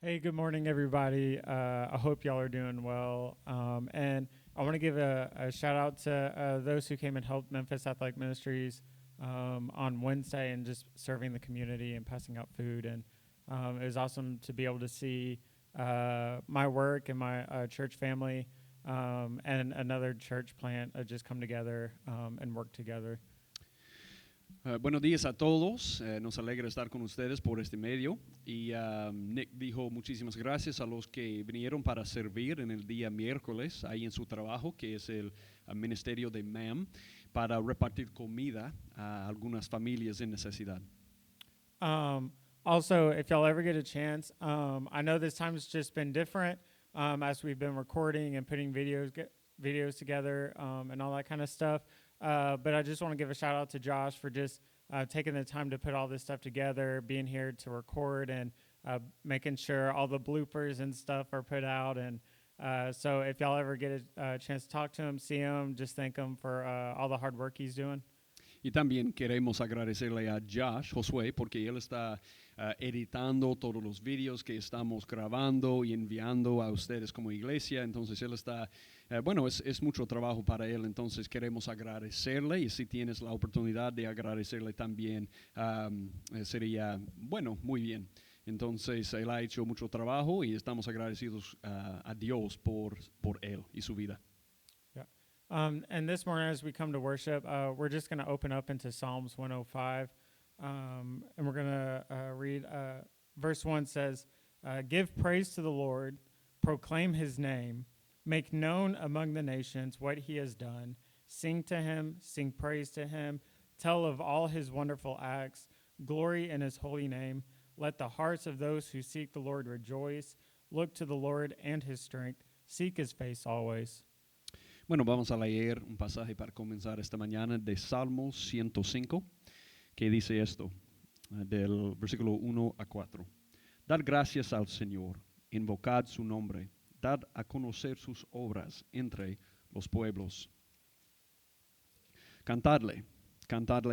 Hey, good morning, everybody. I hope y'all are doing well. And I want to give a shout out to those who came and helped Memphis Athletic Ministries on Wednesday and just serving the community and passing out food. And it was awesome to be able to see my work and my church family and another church plant just come together and work together. Buenos días a todos, nos alegra estar con ustedes por este medio y Nick dijo muchísimas gracias a los que vinieron para servir en el día miércoles ahí en su trabajo, que es el ministerio de MAM, para repartir comida a algunas familias en necesidad. Also, if y'all ever get a chance, I know this time's just been different as we've been recording and putting videos together and all that kind of stuff. But I just want to give a shout out to Josh for just taking the time to put all this stuff together, being here to record, and making sure all the bloopers and stuff are put out. And so if y'all ever get a chance to talk to him, see him, just thank him for all the hard work he's doing. Y también queremos agradecerle a Josué, porque él está editando todos los vídeos que estamos grabando y enviando a ustedes como iglesia. Entonces él está, es mucho trabajo para él. Entonces queremos agradecerle y si tienes la oportunidad de agradecerle también, sería, muy bien. Entonces él ha hecho mucho trabajo y estamos agradecidos a Dios por él y su vida. And this morning, as we come to worship, we're just going to open up into Psalms 105. And we're going to read verse 1 says, Give praise to the Lord, proclaim his name, make known among the nations what he has done, sing to him, sing praise to him, tell of all his wonderful acts, glory in his holy name. Let the hearts of those who seek the Lord rejoice. Look to the Lord and his strength. Seek his face always. Bueno, vamos a leer un pasaje para comenzar esta mañana de Salmos 105, que dice esto, del versículo 1 a 4. Dad gracias al Señor, invocad su nombre, dad a conocer sus obras entre los pueblos. Cantadle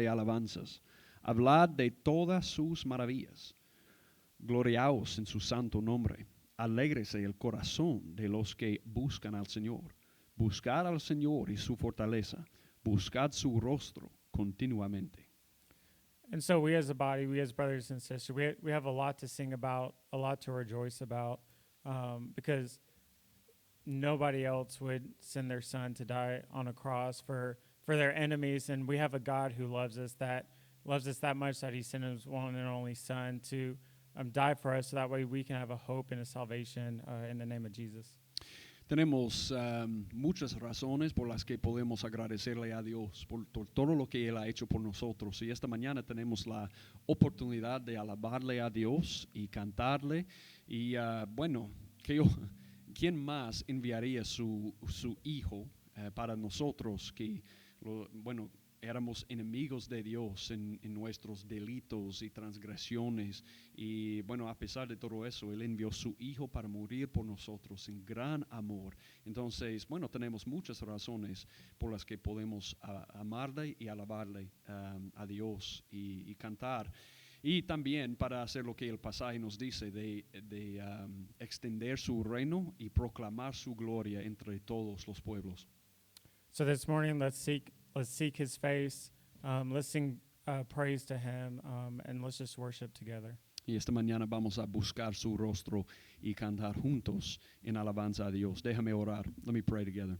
alabanzas, hablad de todas sus maravillas, gloriaos en su santo nombre, alégrese el corazón de los que buscan al Señor. Buscad al Señor y su fortaleza. Buscad su rostro continuamente. And so we as a body, we as brothers and sisters, we have a lot to sing about, a lot to rejoice about, because nobody else would send their son to die on a cross for their enemies. And we have a God who loves us that much that he sent his one and only son to die for us so that way we can have a hope and a salvation in the name of Jesus. Tenemos muchas razones por las que podemos agradecerle a Dios por todo lo que Él ha hecho por nosotros. Y esta mañana tenemos la oportunidad de alabarle a Dios y cantarle. Y ¿quién más enviaría su hijo para nosotros que, éramos enemigos de Dios en nuestros delitos y transgresiones? Y a pesar de todo eso, Él envió su Hijo para morir por nosotros en gran amor. Entonces, tenemos muchas razones por las que podemos amarle y alabarle a Dios y cantar. Y también para hacer lo que el pasaje nos dice, de extender su reino y proclamar su gloria entre todos los pueblos. So this morning, let's seek his face, let's sing praise to him, and let's just worship together. Y esta mañana vamos a buscar su rostro y cantar juntos en alabanza a Dios. Déjame orar. Let me pray together.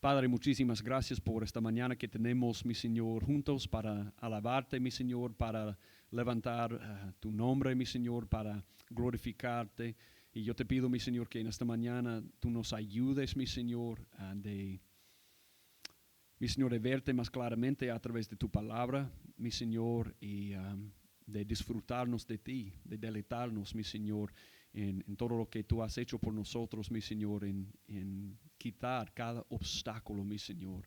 Padre, muchísimas gracias por esta mañana que tenemos, mi Señor, juntos para alabarte, mi Señor, para levantar tu nombre, mi Señor, para glorificarte. Y yo te pido, mi Señor, que en esta mañana tú nos ayudes, mi Señor, mi Señor, de verte más claramente a través de tu palabra, mi Señor, y de disfrutarnos de ti, de deleitarnos, mi Señor, en todo lo que tú has hecho por nosotros, mi Señor, en quitar cada obstáculo, mi Señor,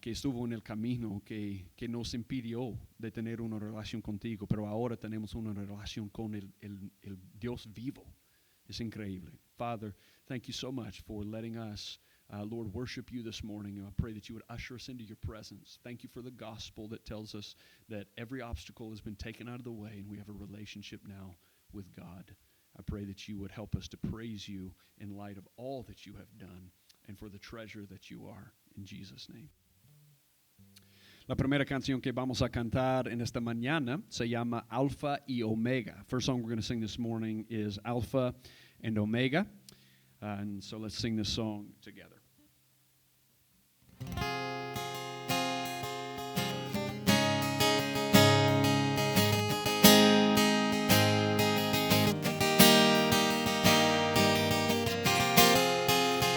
que estuvo en el camino, que nos impidió de tener una relación contigo, pero ahora tenemos una relación con el Dios vivo. Es increíble. Father, thank you so much for letting us Lord, worship you this morning. I pray that you would usher us into your presence. Thank you for the gospel that tells us that every obstacle has been taken out of the way and we have a relationship now with God. I pray that you would help us to praise you in light of all that you have done and for the treasure that you are. In Jesus' name. La primera canción que vamos a cantar en esta mañana se llama Alpha y Omega. First song we're going to sing this morning is Alpha and Omega. And so let's sing this song together.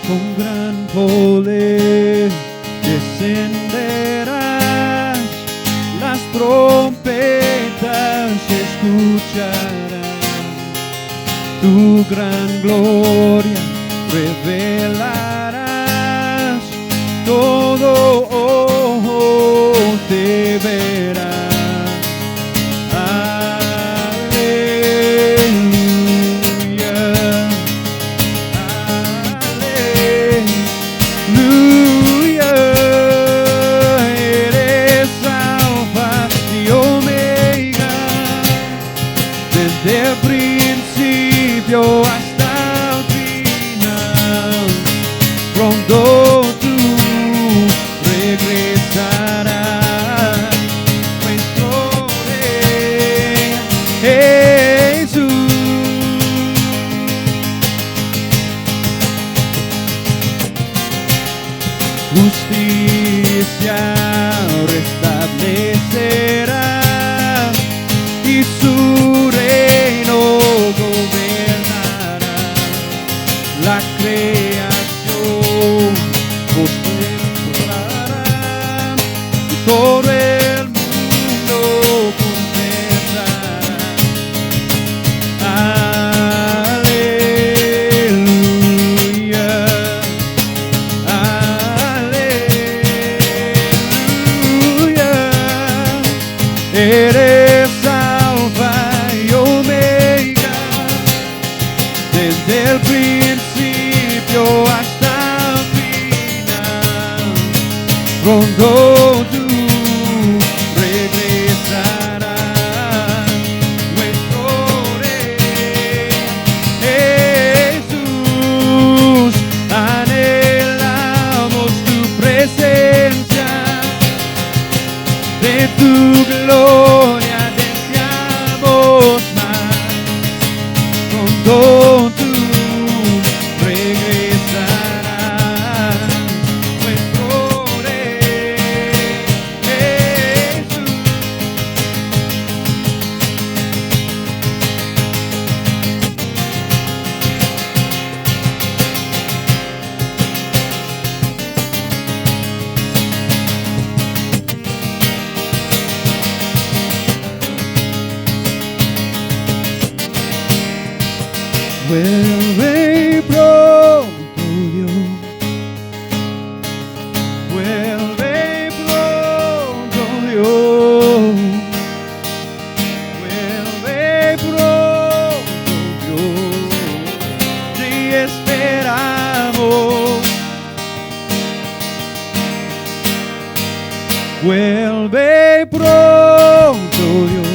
Con gran poder descenderás, las trompetas se escucharán, tu gran gloria revelarás, todo ojo te verá. Hasta el final, pronto tú regresarás, nuestro Rey Jesús. Justicia restablecerá y su reino gobernará. La creación contemplará y todo el mundo confesará. Aleluya, aleluya. Eres Alfa y Omega, desde el principio hasta el final, pronto tú regresarás, nuestro Rey Jesús. Anhelamos tu presencia, de tu gloria deseamos más, pronto tú regresarás, nuestro Rey Jesús. Vuelve pronto Dios, vuelve pronto Dios, vuelve pronto Dios, te esperamos. Vuelve pronto Dios,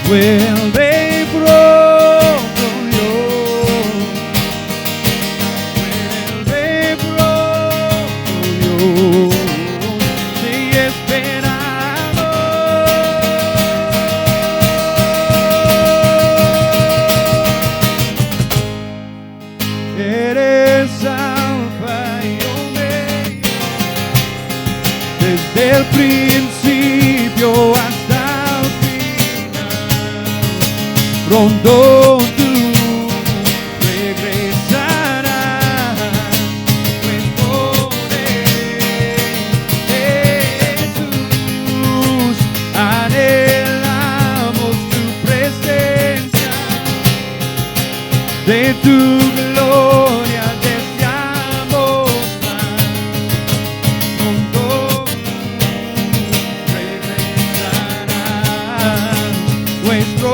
vuelve pronto Dios, vuelve pronto Dios, te esperamos. Eres Alfa y Omega, desde el principio hasta el final, pronto tú regresarás, nuestro Rey Jesús. Anhelamos tu presencia, de tu gloria deseamos más, pronto regresarás, nuestro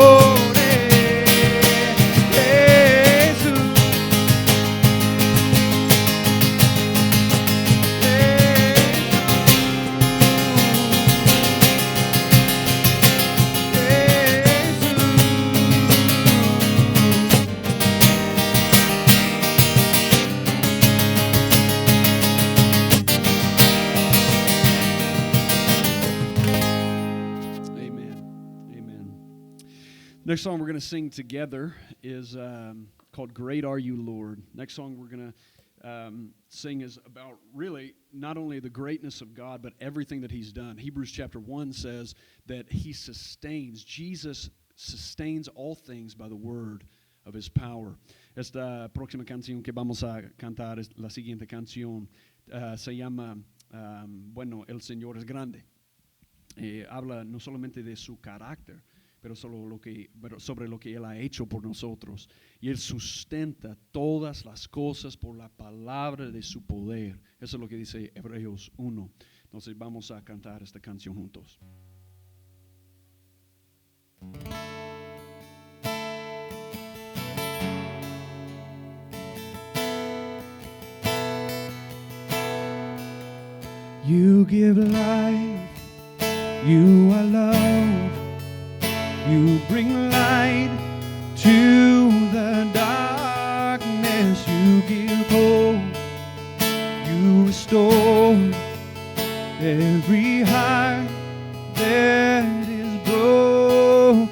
Next song we're going to sing together is called Great Are You, Lord. Next song we're going to sing is about really not only the greatness of God, but everything that He's done. Hebrews chapter 1 says that He sustains, Jesus sustains all things by the word of His power. Esta próxima canción que vamos a cantar, es la siguiente canción, se llama, bueno, El Señor es grande. Habla no solamente de su carácter, pero sobre lo que Él ha hecho por nosotros. Y Él sustenta todas las cosas por la palabra de su poder. Eso es lo que dice Hebreos 1. Entonces vamos a cantar esta canción juntos. You give life, you are love, you bring light to the darkness, you give hope, you restore every heart that is broken.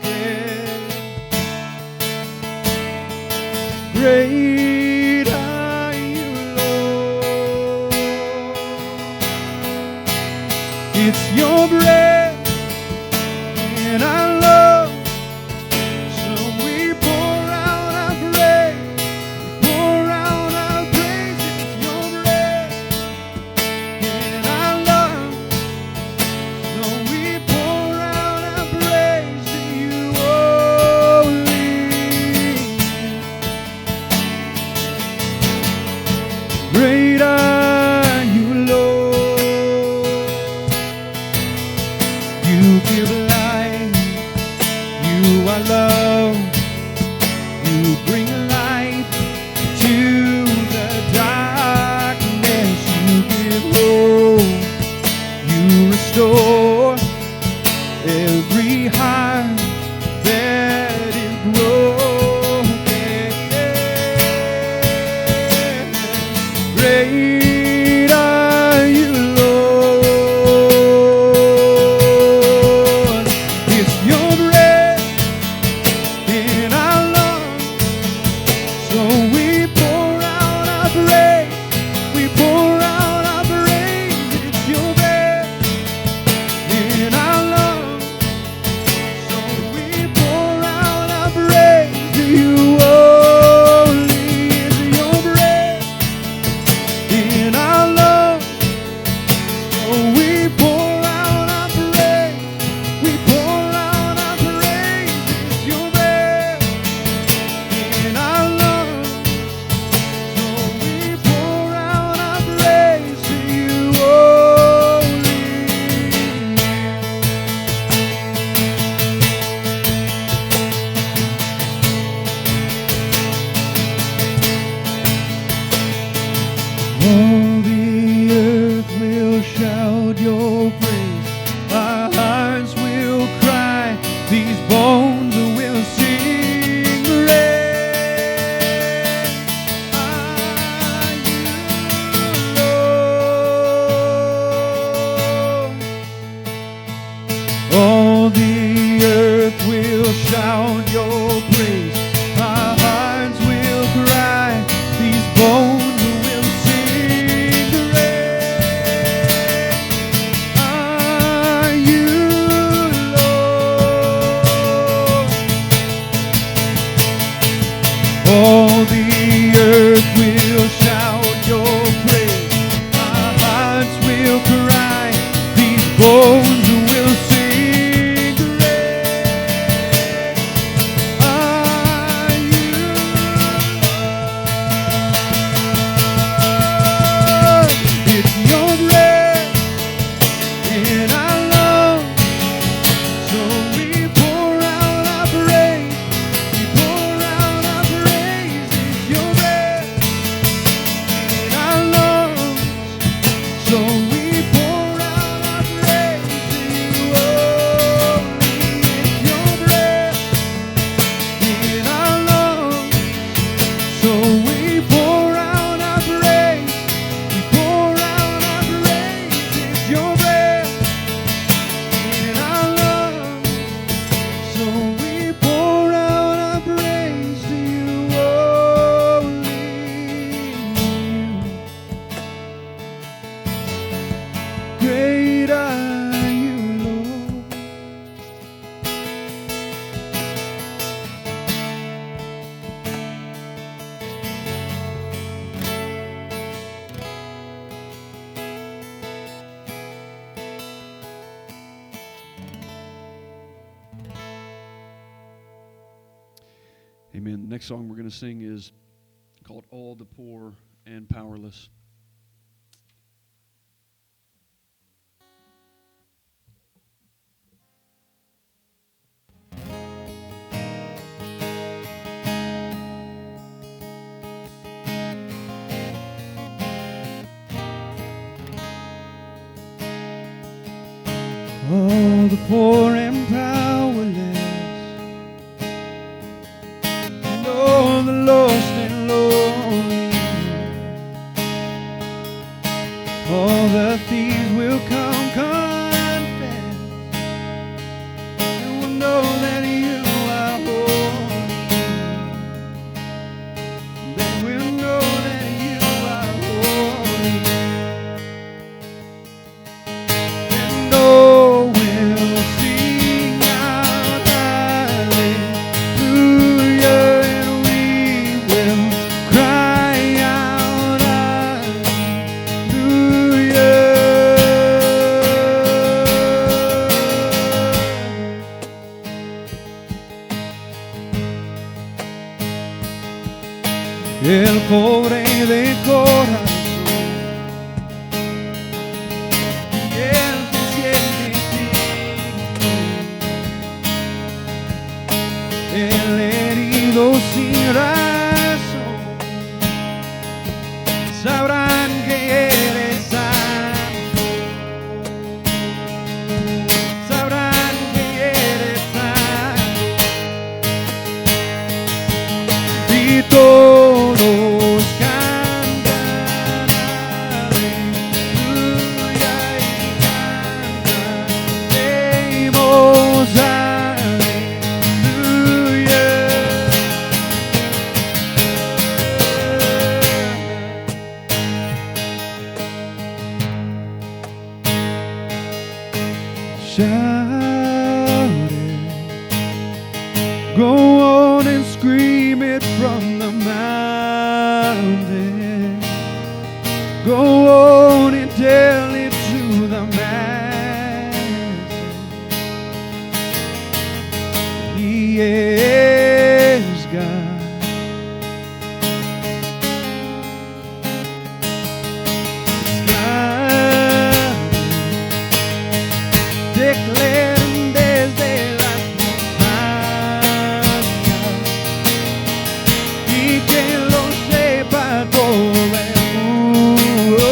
Great are you, Lord. It's your breath in our love, so we pour out our praise, we pour out our praise. It's your breath in our love, so we pour out our praise to you only. Great are you, Lord. You give life, you are love, you bring light to the darkness, you give hope, you restore every heart that is broken. Great are you, Lord. It's your breath in our lungs, so we pour out our praise, we pour out our praise. It's your breath in our lungs, so we pour out our praise to you only. It's your breath in our lungs, so we pour out our praise, we pour out our praise. It's your breath in our lungs, so we pour out our praise to you only. All the earth will shout your praise, our hearts will cry, these bones will sing. Great are you, Lord. All the earth will shout your praise, our hearts will cry, these bones will sing. Great are you, Lord. All the earth will shout your praise, our hearts will cry, these bones will sing. Great are you, Lord. It's your breath in our lungs, so we pour out our praise, we pour out our praise. It's your breath Amen. The next song we're going to sing is called All the Poor and Powerless. All the poor and powerless, and all the lost and lonely, all the thieves will come confess, and will know that you are holy. They will know that you are holy. And all will sing out hallelujah, and we will cry out hallelujah. El pobre de corazón, el que siente triste, el herido sin razón, sabrán que eres santo, sabrán que eres santo, y todos cantan aleluya y cantemos shout it, go on and scream it from the mountain, go on and tell it to the masses. He is God. Declaren desde las montañas y que lo sepa todo el mundo,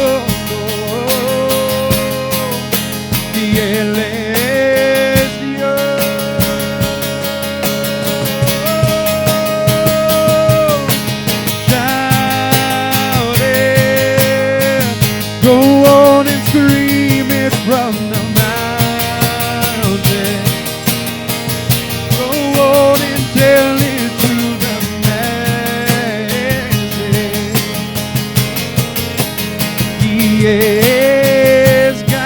y Él es Dios. Shout it, go on and scream it from the tell it to the masses. He is God.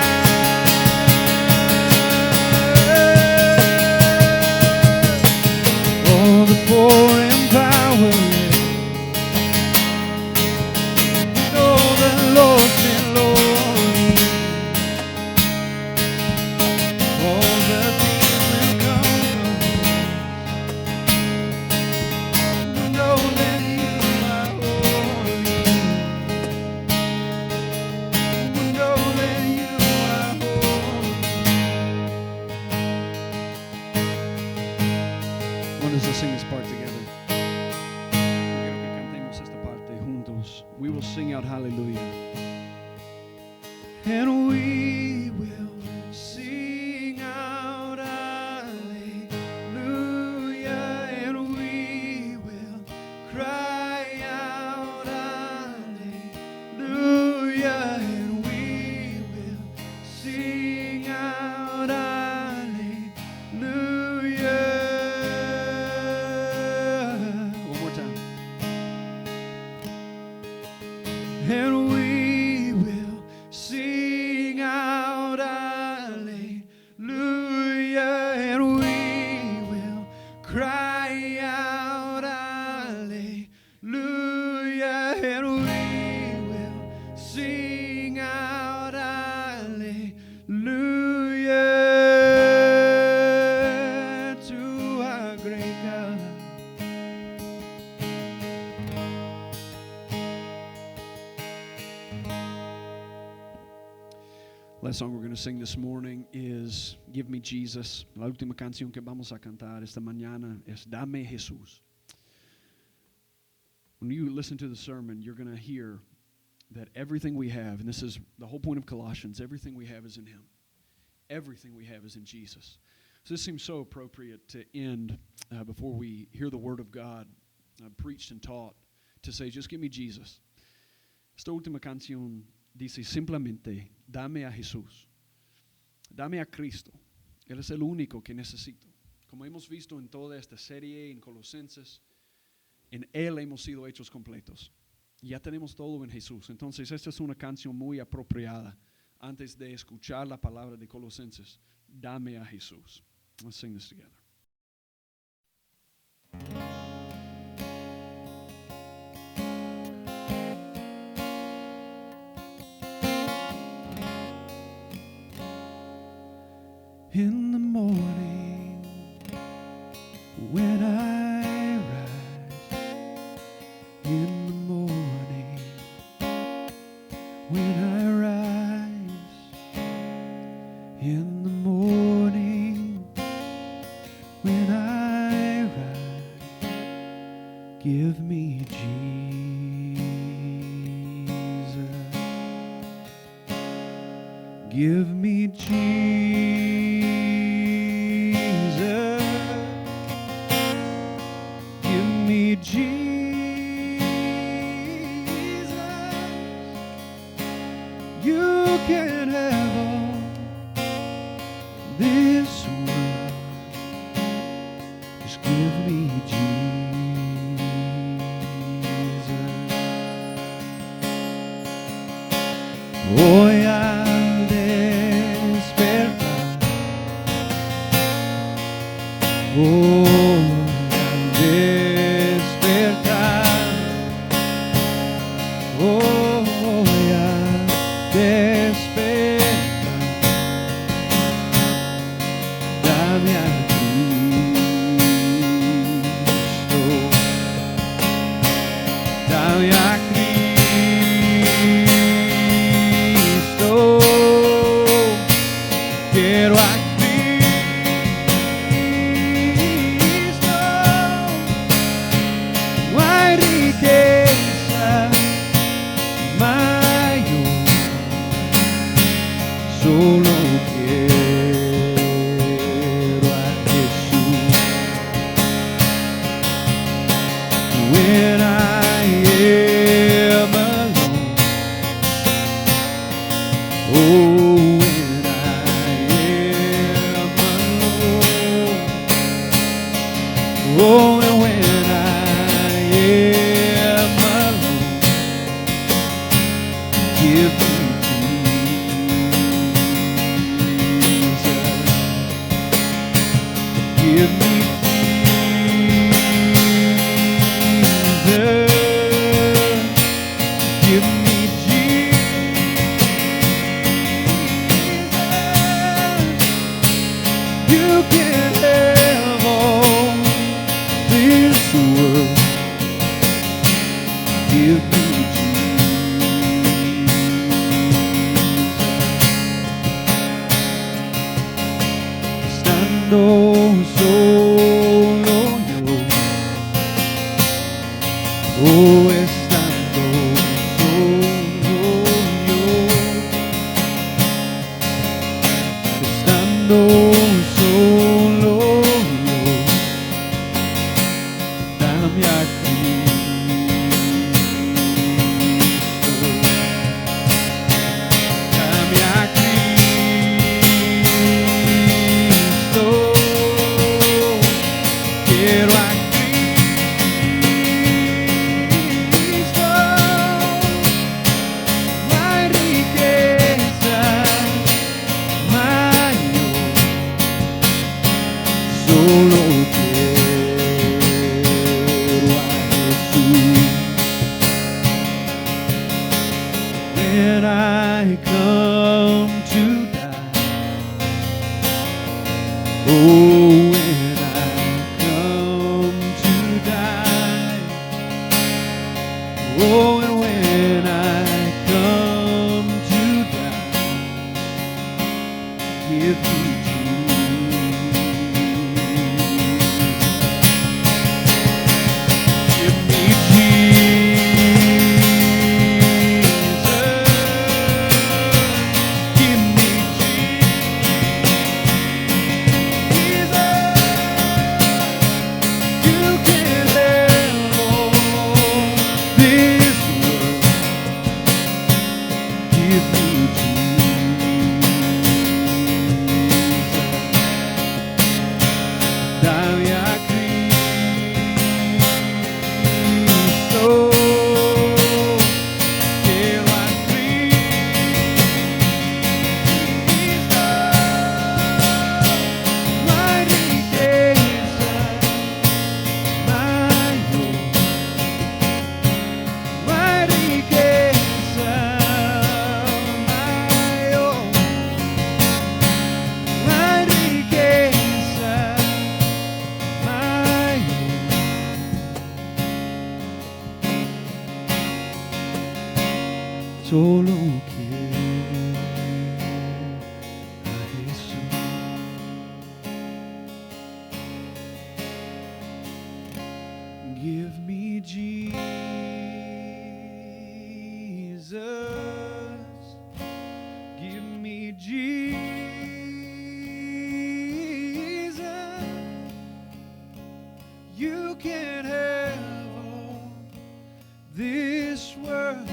All the poor and powerless, and all the lost and lonely, all the things will come from know that you are holy. Know that you are holy. I want us to sing this part together. Quiero que cantemos esta parte juntos. We will sing out hallelujah. And we will sing out hallelujah, and we will cry out hallelujah, and we will sing out hallelujah. One more time. And we will sing out hallelujah, and we will cry out hallelujah, and we will sing out hallelujah to our great God. Last song we're going to sing this morning is Give Me Jesus. La última canción que vamos a cantar esta mañana es Dame Jesús. When you listen to the sermon, you're going to hear that everything we have, and this is the whole point of Colossians, everything we have is in Him. Everything we have is in Jesus. So this seems so appropriate to end before we hear the Word of God preached and taught, to say, just give me Jesus. Esta última canción dice simplemente, dame a Jesús. Dame a Cristo. Él es el único que necesito. Como hemos visto en toda esta serie, en Colosenses, en Él hemos sido hechos completos. Ya tenemos todo en Jesús. Entonces, esta es una canción muy apropiada antes de escuchar la palabra de Colosenses. Dame a Jesús. Let's sing this together. In the morning, when I rise, in the morning, when I rise, in the morning, when I rise, give me Jesus, give me Jesus. Jesus, you can have all this world. Just give me Jesus. Hoy al despertar, hoy al despertar, hoy al despertar, dame a Cristo, dame a Cristo, quiero a Cristo, no hay riqueza mayor, solo quiero a Jesús. When I am alone, oh, when I am alone, oh, and when I am alone, give me Jesus, give me Jesus, give me Jesus. You can have all this world. Give me Jesus. Estando solo yo, oh, estando solo yo, estando solo yo, dame a Cristo, dame a Cristo, quiero a Cristo, no hay riqueza mayor, solo quiero a Jesús. When I come to die, oh, when I come to die, oh, and when I come to die, solo quiero a Jesús. Give me Jesus. Give me Jesus. You can have all this world.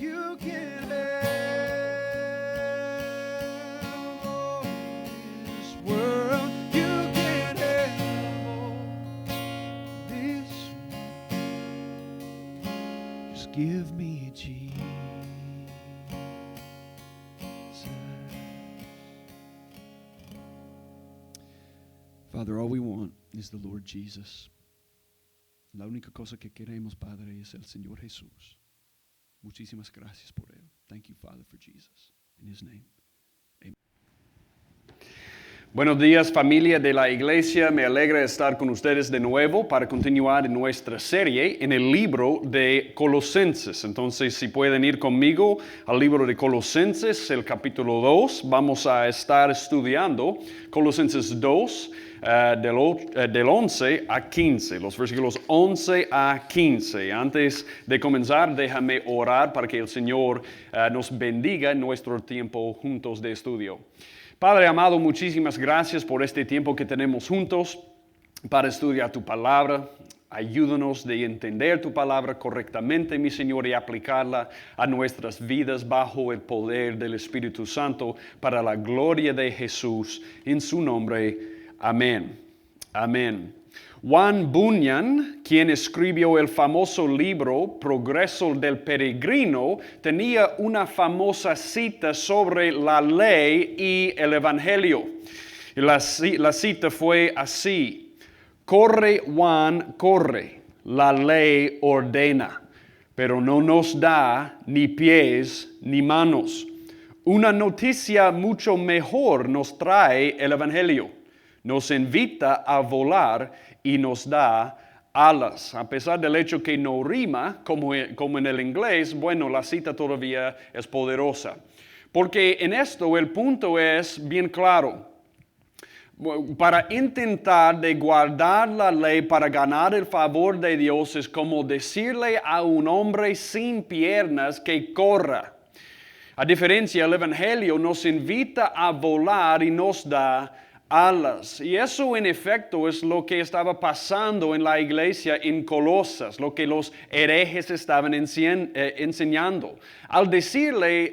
You can have all this world. You can have all this world. Just give me Jesus. Father, all we want is the Lord Jesus. La única cosa que queremos, Padre, es el Señor Jesús. Muchísimas gracias por él. Thank you, Father, for Jesus. In his name. Amen. Buenos días, familia de la iglesia. Me alegra estar con ustedes de nuevo para continuar en nuestra serie en el libro de Colosenses. Entonces, si pueden ir conmigo al libro de Colosenses, el capítulo 2, vamos a estar estudiando Colosenses 2, del 11 a 15, los versículos 11 a 15. Antes de comenzar, déjame orar para que el Señor nos bendiga en nuestro tiempo juntos de estudio. Padre amado, muchísimas gracias por este tiempo que tenemos juntos para estudiar tu palabra. Ayúdanos de entender tu palabra correctamente, mi Señor, y aplicarla a nuestras vidas bajo el poder del Espíritu Santo para la gloria de Jesús. En su nombre, amén. Amén. Juan Bunyan, quien escribió el famoso libro Progreso del Peregrino, tenía una famosa cita sobre la ley y el Evangelio. Y la cita fue así: corre, Juan, corre, la ley ordena, pero no nos da ni pies ni manos. Una noticia mucho mejor nos trae el Evangelio. Nos invita a volar y nos da alas. A pesar del hecho que no rima, como en el inglés, bueno, la cita todavía es poderosa. Porque en esto el punto es bien claro. Para intentar de guardar la ley para ganar el favor de Dios es como decirle a un hombre sin piernas que corra. A diferencia, el Evangelio nos invita a volar y nos da alas. Y eso en efecto es lo que estaba pasando en la iglesia en Colosas, lo que los herejes estaban enseñando. Al decirles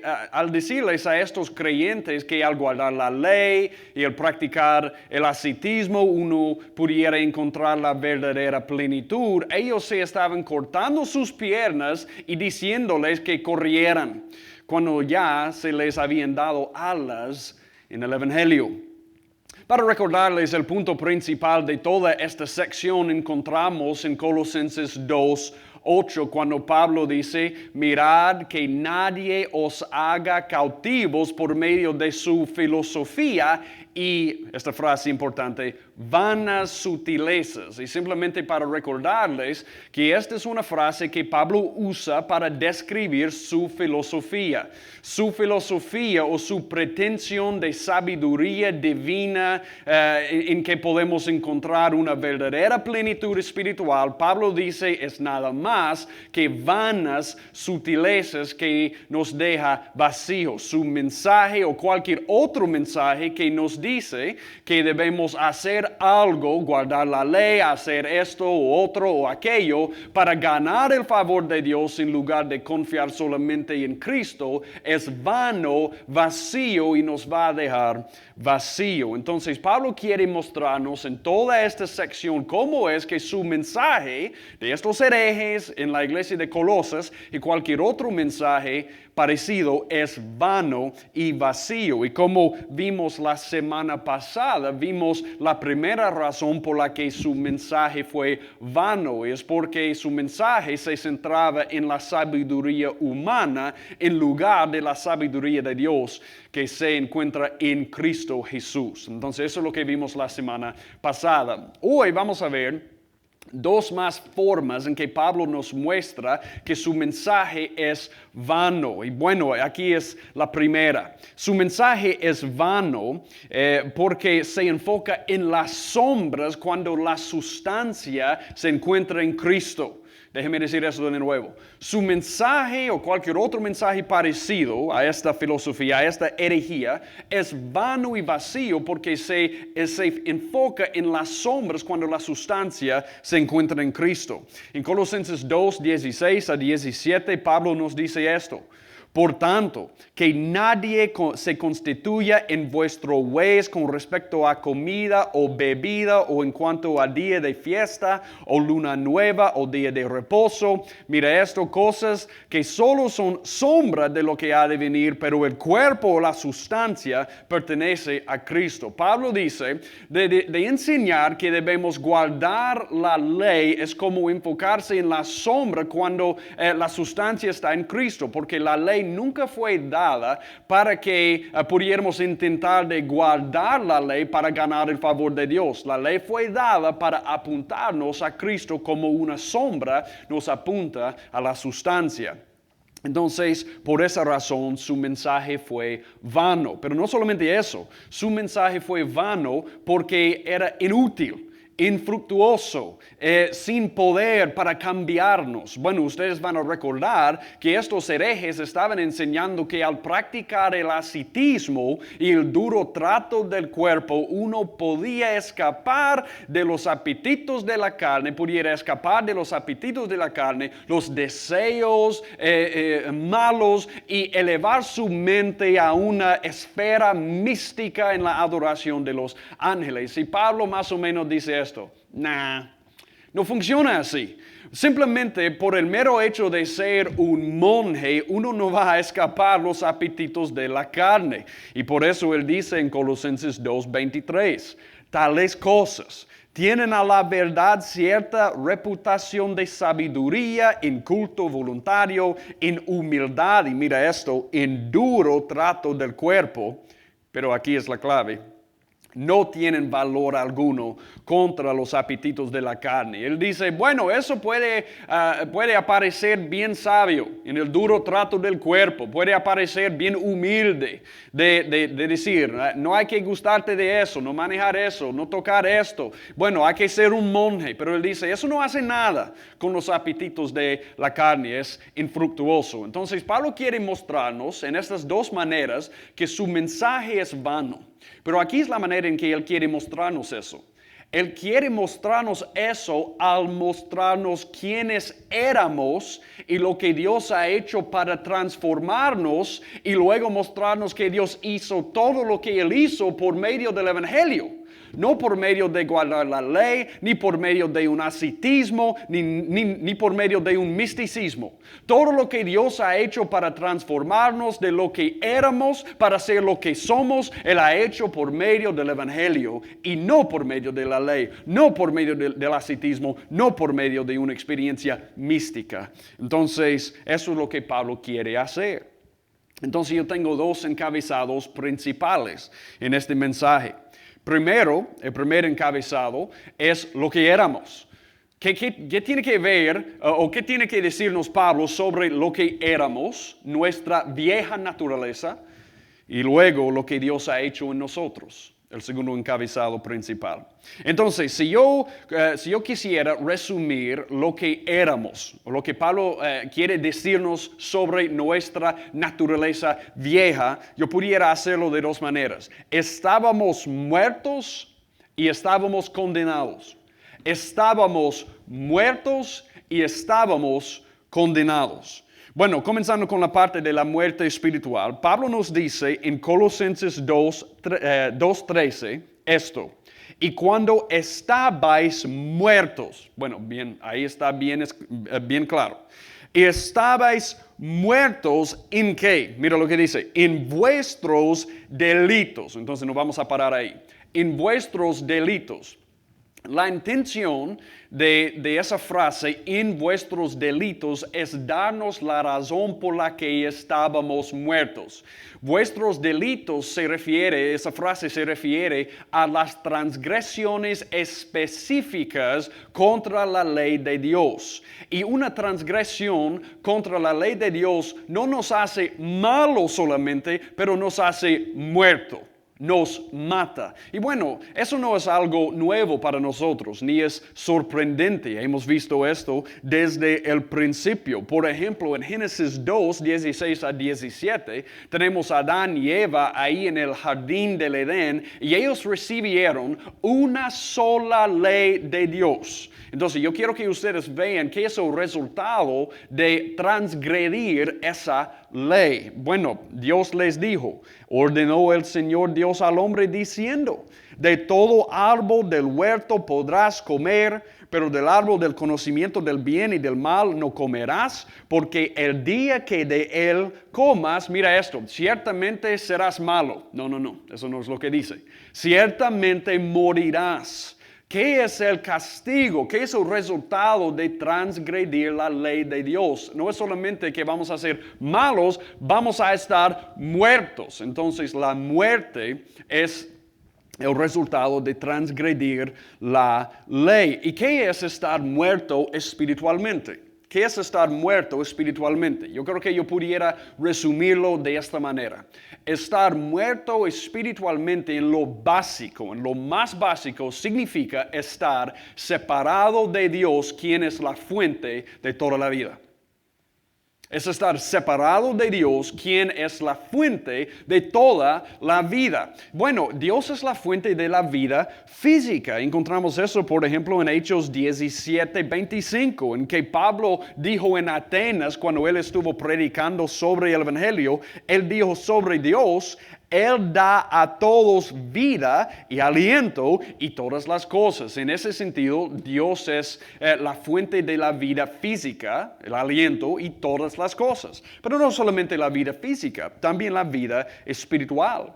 a estos creyentes que al guardar la ley y al practicar el ascetismo uno pudiera encontrar la verdadera plenitud, ellos se estaban cortando sus piernas y diciéndoles que corrieran, cuando ya se les habían dado alas en el Evangelio. Para recordarles el punto principal de toda esta sección, encontramos en Colosenses 2:8, cuando Pablo dice: mirad que nadie os haga cautivos por medio de su filosofía y, esta frase importante, vanas sutilezas. Y simplemente para recordarles que esta es una frase que Pablo usa para describir su filosofía. Su filosofía o su pretensión de sabiduría divina en que podemos encontrar una verdadera plenitud espiritual, Pablo dice, es nada más que vanas sutilezas que nos deja vacíos. Su mensaje o cualquier otro mensaje que nos dice que debemos hacer algo, guardar la ley, hacer esto o otro o aquello para ganar el favor de Dios en lugar de confiar solamente en Cristo, es vano, vacío y nos va a dejar vacío. Entonces Pablo quiere mostrarnos en toda esta sección cómo es que su mensaje de estos herejes en la iglesia de Colosas y cualquier otro mensaje parecido es vano y vacío. Y como vimos la semana pasada, vimos la primera razón por la que su mensaje fue vano, es porque su mensaje se centraba en la sabiduría humana en lugar de la sabiduría de Dios que se encuentra en Cristo Jesús. Entonces eso es lo que vimos la semana pasada. Hoy vamos a ver dos más formas en que Pablo nos muestra que su mensaje es vano. Y bueno, aquí es la primera. Su mensaje es vano porque se enfoca en las sombras cuando la sustancia se encuentra en Cristo. Déjeme decir eso de nuevo. Su mensaje o cualquier otro mensaje parecido a esta filosofía, a esta herejía, es vano y vacío porque se enfoca en las sombras cuando la sustancia se encuentra en Cristo. En Colosenses 2, 16 a 17, Pablo nos dice esto. Por tanto, que nadie se constituya en vuestro hués con respecto a comida o bebida o en cuanto a día de fiesta o luna nueva o día de reposo. Mira esto, cosas que solo son sombra de lo que ha de venir, pero el cuerpo o la sustancia pertenece a Cristo. Pablo dice de enseñar que debemos guardar la ley es como enfocarse en la sombra cuando la sustancia está en Cristo, porque la ley nunca fue dada para que pudiéramos intentar de guardar la ley para ganar el favor de Dios. La ley fue dada para apuntarnos a Cristo como una sombra nos apunta a la sustancia. Entonces, por esa razón, su mensaje fue vano. Pero no solamente eso, su mensaje fue vano porque era inútil, infructuoso, sin poder para cambiarnos. Bueno, ustedes van a recordar que estos herejes estaban enseñando que al practicar el ascetismo y el duro trato del cuerpo, uno podía escapar de los apetitos de la carne, pudiera escapar de los apetitos de la carne, los deseos malos y elevar su mente a una esfera mística en la adoración de los ángeles. Y Pablo más o menos dice esto: no funciona así. Simplemente por el mero hecho de ser un monje, uno no va a escapar los apetitos de la carne. Y por eso él dice en Colosenses 2:23, tales cosas tienen a la verdad cierta reputación de sabiduría, en culto voluntario, en humildad, y mira esto, en duro trato del cuerpo, pero aquí es la clave. No tienen valor alguno contra los apetitos de la carne. Él dice, bueno, eso puede aparecer bien sabio en el duro trato del cuerpo, puede aparecer bien humilde de decir, no hay que gustarte de eso, no manejar eso, no tocar esto. Bueno, hay que ser un monje, pero él dice, eso no hace nada con los apetitos de la carne, es infructuoso. Entonces, Pablo quiere mostrarnos en estas dos maneras que su mensaje es vano. Pero aquí es la manera en que Él quiere mostrarnos eso. Él quiere mostrarnos eso al mostrarnos quiénes éramos y lo que Dios ha hecho para transformarnos y luego mostrarnos que Dios hizo todo lo que Él hizo por medio del Evangelio. No por medio de guardar la ley, ni por medio de un ascetismo, ni por medio de un misticismo. Todo lo que Dios ha hecho para transformarnos de lo que éramos, para ser lo que somos, Él ha hecho por medio del Evangelio y no por medio de la ley, no por medio del ascetismo, no por medio de una experiencia mística. Entonces, eso es lo que Pablo quiere hacer. Entonces, yo tengo dos encabezados principales en este mensaje. Primero, el primer encabezado es lo que éramos. ¿Qué tiene que ver o qué tiene que decirnos Pablo sobre lo que éramos, nuestra vieja naturaleza, y luego lo que Dios ha hecho en nosotros? El segundo encabezado principal. Entonces, si yo quisiera resumir lo que éramos, o lo que Pablo quiere decirnos sobre nuestra naturaleza vieja, yo pudiera hacerlo de dos maneras. Estábamos muertos y estábamos condenados. Estábamos muertos y estábamos condenados. Bueno, comenzando con la parte de la muerte espiritual, Pablo nos dice en Colosenses 2:13 esto: y cuando estabais muertos, bueno, bien, ahí está bien claro. Y estabais muertos ¿en qué? Mira lo que dice, en vuestros delitos. Entonces nos vamos a parar ahí. En vuestros delitos. La intención de esa frase, en vuestros delitos, es darnos la razón por la que estábamos muertos. Vuestros delitos esa frase se refiere a las transgresiones específicas contra la ley de Dios. Y una transgresión contra la ley de Dios no nos hace malo solamente, pero nos hace muerto. Nos mata. Y bueno, eso no es algo nuevo para nosotros, ni es sorprendente. Hemos visto esto desde el principio. Por ejemplo, en Génesis 2, 16 a 17, tenemos a Adán y Eva ahí en el jardín del Edén, y ellos recibieron una sola ley de Dios. Entonces, yo quiero que ustedes vean qué es el resultado de transgredir esa ley. Bueno, Dios les dijo, ordenó el Señor Dios al hombre diciendo, de todo árbol del huerto podrás comer, pero del árbol del conocimiento del bien y del mal no comerás, porque el día que de él comas, mira esto, ciertamente serás malo. No, eso no es lo que dice. Ciertamente morirás. ¿Qué es el castigo? ¿Qué es el resultado de transgredir la ley de Dios? No es solamente que vamos a ser malos, vamos a estar muertos. Entonces la muerte es el resultado de transgredir la ley. ¿Y qué es estar muerto espiritualmente? ¿Qué es estar muerto espiritualmente? Yo creo que yo pudiera resumirlo de esta manera. Estar muerto espiritualmente en lo básico, en lo más básico, significa estar separado de Dios, quien es la fuente de toda la vida. Es estar separado de Dios, quien es la fuente de toda la vida. Bueno, Dios es la fuente de la vida física. Encontramos eso, por ejemplo, en Hechos 17:25, en que Pablo dijo en Atenas, cuando él estuvo predicando sobre el Evangelio, él dijo sobre Dios, Él da a todos vida y aliento y todas las cosas. En ese sentido, Dios es la fuente de la vida física, el aliento y todas las cosas. Pero no solamente la vida física, también la vida espiritual.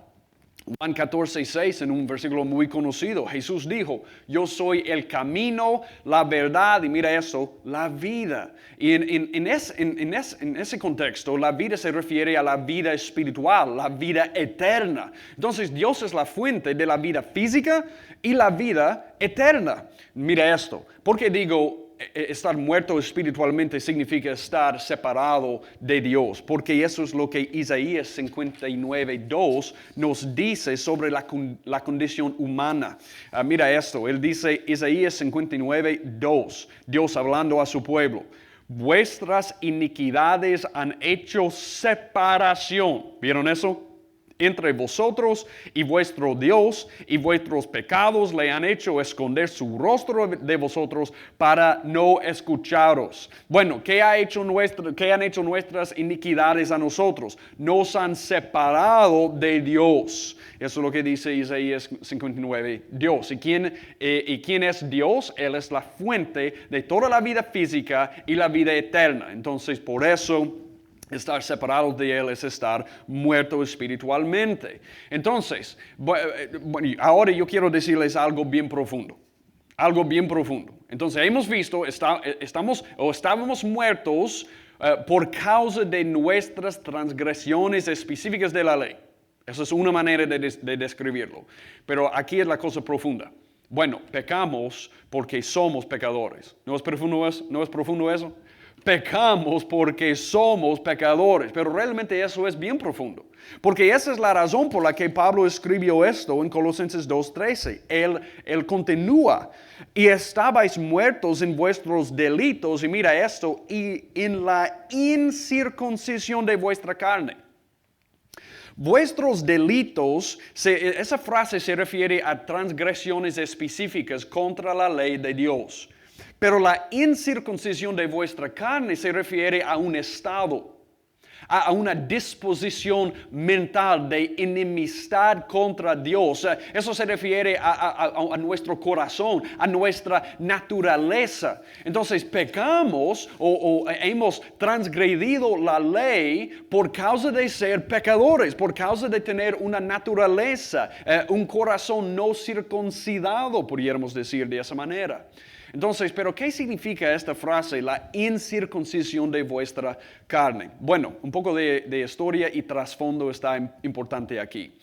Juan 14:6, en un versículo muy conocido, Jesús dijo, yo soy el camino, la verdad, y mira eso, la vida. Y en ese contexto, la vida se refiere a la vida espiritual, la vida eterna. Entonces, Dios es la fuente de la vida física y la vida eterna. Mira esto, porque digo, estar muerto espiritualmente significa estar separado de Dios, porque eso es lo que Isaías 59:2 nos dice sobre la condición humana. Mira esto, él dice, Isaías 59:2, Dios hablando a su pueblo, vuestras iniquidades han hecho separación. ¿Vieron eso? Entre vosotros y vuestro Dios, y vuestros pecados le han hecho esconder su rostro de vosotros para no escucharos. Bueno, ¿qué han hecho nuestras iniquidades a nosotros? Nos han separado de Dios. Eso es lo que dice Isaías 59, Dios. ¿Y quién es Dios? Él es la fuente de toda la vida física y la vida eterna. Entonces, por eso, estar separado de Él es estar muerto espiritualmente. Entonces, ahora yo quiero decirles algo bien profundo. Algo bien profundo. Entonces, hemos visto, estábamos muertos por causa de nuestras transgresiones específicas de la ley. Esa es una manera de describirlo. Pero aquí es la cosa profunda. Bueno, pecamos porque somos pecadores. ¿No es profundo eso? Pecamos porque somos pecadores, pero realmente eso es bien profundo, porque esa es la razón por la que Pablo escribió esto en Colosenses 2:13. Él continúa, y estabais muertos en vuestros delitos, y mira esto, y en la incircuncisión de vuestra carne. Vuestros delitos, esa frase se refiere a transgresiones específicas contra la ley de Dios. Pero la incircuncisión de vuestra carne se refiere a un estado. a una disposición mental de enemistad contra Dios. Eso se refiere a nuestro corazón, a nuestra naturaleza. Entonces pecamos o hemos transgredido la ley por causa de ser pecadores, por causa de tener una naturaleza, un corazón no circuncidado, pudiéramos decir de esa manera. Entonces, ¿pero qué significa esta frase, la incircuncisión de vuestra carne? Bueno, un poco de historia y trasfondo está importante aquí.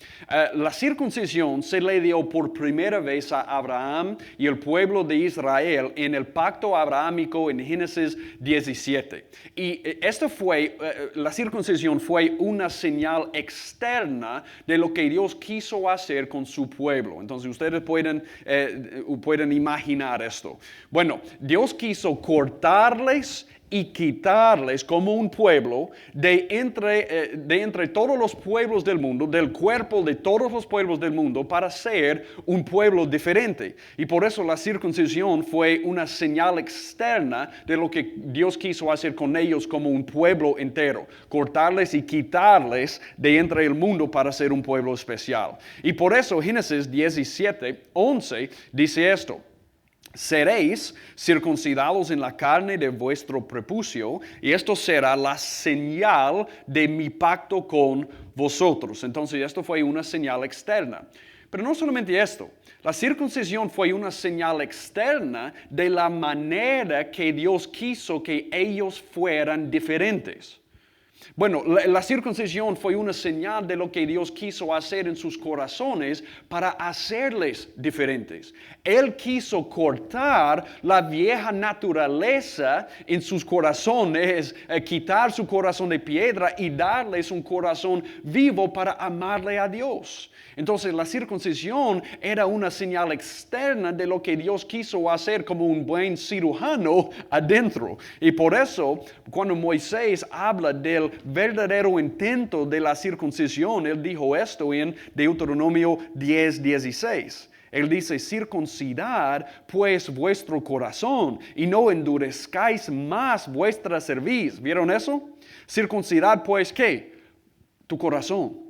La circuncisión se le dio por primera vez a Abraham y el pueblo de Israel en el pacto abrahámico en Génesis 17. Y la circuncisión fue una señal externa de lo que Dios quiso hacer con su pueblo. Entonces, ustedes pueden imaginar esto. Bueno, Dios quiso cortarles y quitarles como un pueblo de entre todos los pueblos del mundo, del cuerpo de todos los pueblos del mundo, para ser un pueblo diferente. Y por eso la circuncisión fue una señal externa de lo que Dios quiso hacer con ellos como un pueblo entero, cortarles y quitarles de entre el mundo para ser un pueblo especial. Y por eso Génesis 17:11 dice esto: seréis circuncidados en la carne de vuestro prepucio, y esto será la señal de mi pacto con vosotros. Entonces, esto fue una señal externa. Pero no solamente esto, la circuncisión fue una señal externa de la manera que Dios quiso que ellos fueran diferentes. Bueno, la circuncisión fue una señal de lo que Dios quiso hacer en sus corazones para hacerles diferentes. Él quiso cortar la vieja naturaleza en sus corazones, quitar su corazón de piedra y darles un corazón vivo para amarle a Dios. Entonces la circuncisión era una señal externa de lo que Dios quiso hacer como un buen cirujano adentro. Y por eso, cuando Moisés habla del verdadero intento de la circuncisión, él dijo esto en Deuteronomio 10:16. Él dice: circuncidad pues vuestro corazón y no endurezcáis más vuestra cerviz. ¿Vieron eso? Circuncidad pues, ¿qué? Tu corazón.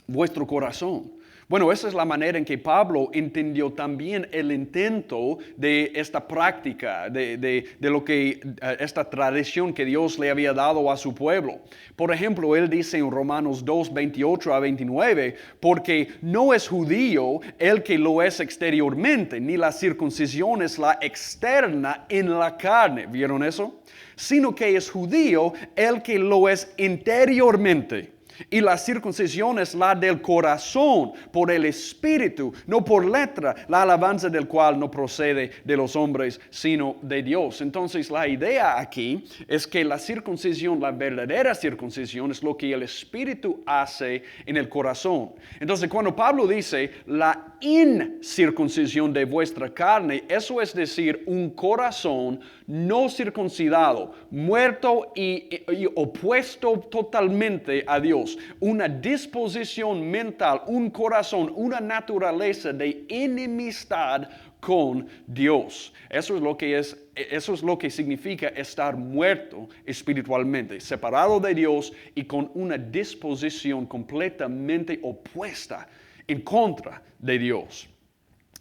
Vuestro corazón. Bueno, esa es la manera en que Pablo entendió también el intento de esta práctica, de lo que esta tradición que Dios le había dado a su pueblo. Por ejemplo, él dice en Romanos 2:28-29, porque no es judío el que lo es exteriormente, ni la circuncisión es la externa en la carne. ¿Vieron eso? Sino que es judío el que lo es interiormente. Y la circuncisión es la del corazón, por el Espíritu, no por letra, la alabanza del cual no procede de los hombres, sino de Dios. Entonces la idea aquí es que la circuncisión, la verdadera circuncisión, es lo que el Espíritu hace en el corazón. Entonces cuando Pablo dice la incircuncisión de vuestra carne, eso es decir, un corazón no circuncidado, muerto y opuesto totalmente a Dios. Una disposición mental, un corazón, una naturaleza de enemistad con Dios. Eso es lo que significa estar muerto espiritualmente, separado de Dios y con una disposición completamente opuesta, en contra de Dios.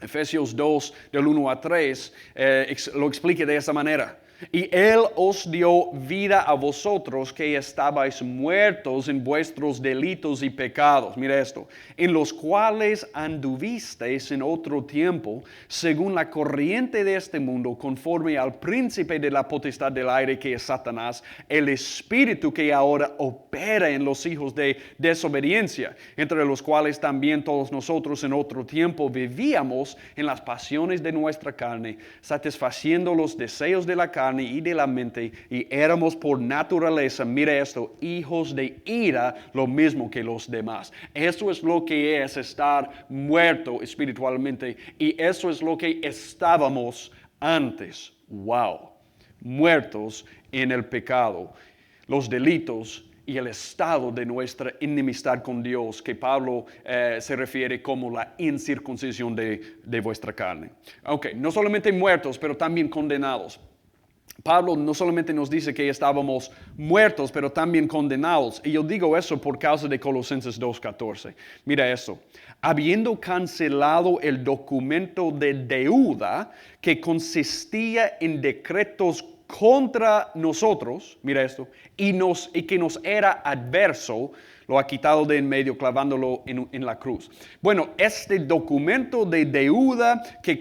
Efesios 2, del 1-3, lo explica de esa manera. Y Él os dio vida a vosotros que estabais muertos en vuestros delitos y pecados. Mira esto. En los cuales anduvisteis en otro tiempo, según la corriente de este mundo, conforme al príncipe de la potestad del aire que es Satanás, el espíritu que ahora opera en los hijos de desobediencia, entre los cuales también todos nosotros en otro tiempo vivíamos en las pasiones de nuestra carne, satisfaciendo los deseos de la carne y de la mente, y éramos por naturaleza, mira esto, hijos de ira, lo mismo que los demás. Eso es lo que es estar muerto espiritualmente, y eso es lo que estábamos antes. Wow, muertos en el pecado, los delitos y el estado de nuestra enemistad con Dios, que Pablo se refiere como la incircuncisión de vuestra carne. Ok, no solamente muertos, pero también condenados. Pablo no solamente nos dice que estábamos muertos, pero también condenados. Y yo digo eso por causa de Colosenses 2:14. Mira eso. Habiendo cancelado el documento de deuda que consistía en decretos contra nosotros, mira esto, y que nos era adverso, lo ha quitado de en medio clavándolo en la cruz. Bueno, este documento de deuda que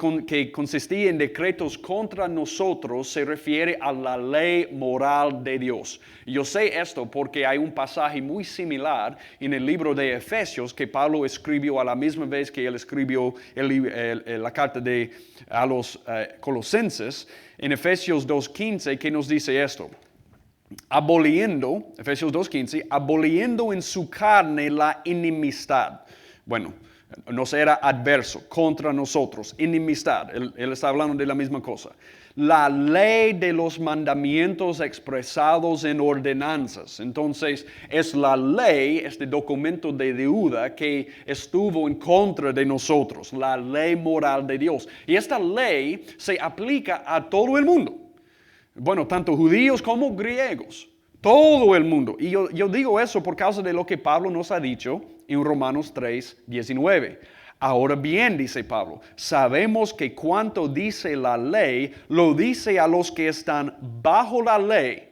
consistía en decretos contra nosotros se refiere a la ley moral de Dios. Yo sé esto porque hay un pasaje muy similar en el libro de Efesios que Pablo escribió a la misma vez que él escribió la carta a los Colosenses, en Efesios 2:15, que nos dice esto. Efesios 2:15, aboliendo en su carne la enemistad. Bueno, nos era adverso contra nosotros, enemistad. Él está hablando de la misma cosa. La ley de los mandamientos expresados en ordenanzas. Entonces, es la ley, este documento de deuda que estuvo en contra de nosotros, la ley moral de Dios. Y esta ley se aplica a todo el mundo. Bueno, tanto judíos como griegos, todo el mundo. Y yo digo eso por causa de lo que Pablo nos ha dicho en Romanos 3:19. Ahora bien, dice Pablo, sabemos que cuanto dice la ley, lo dice a los que están bajo la ley.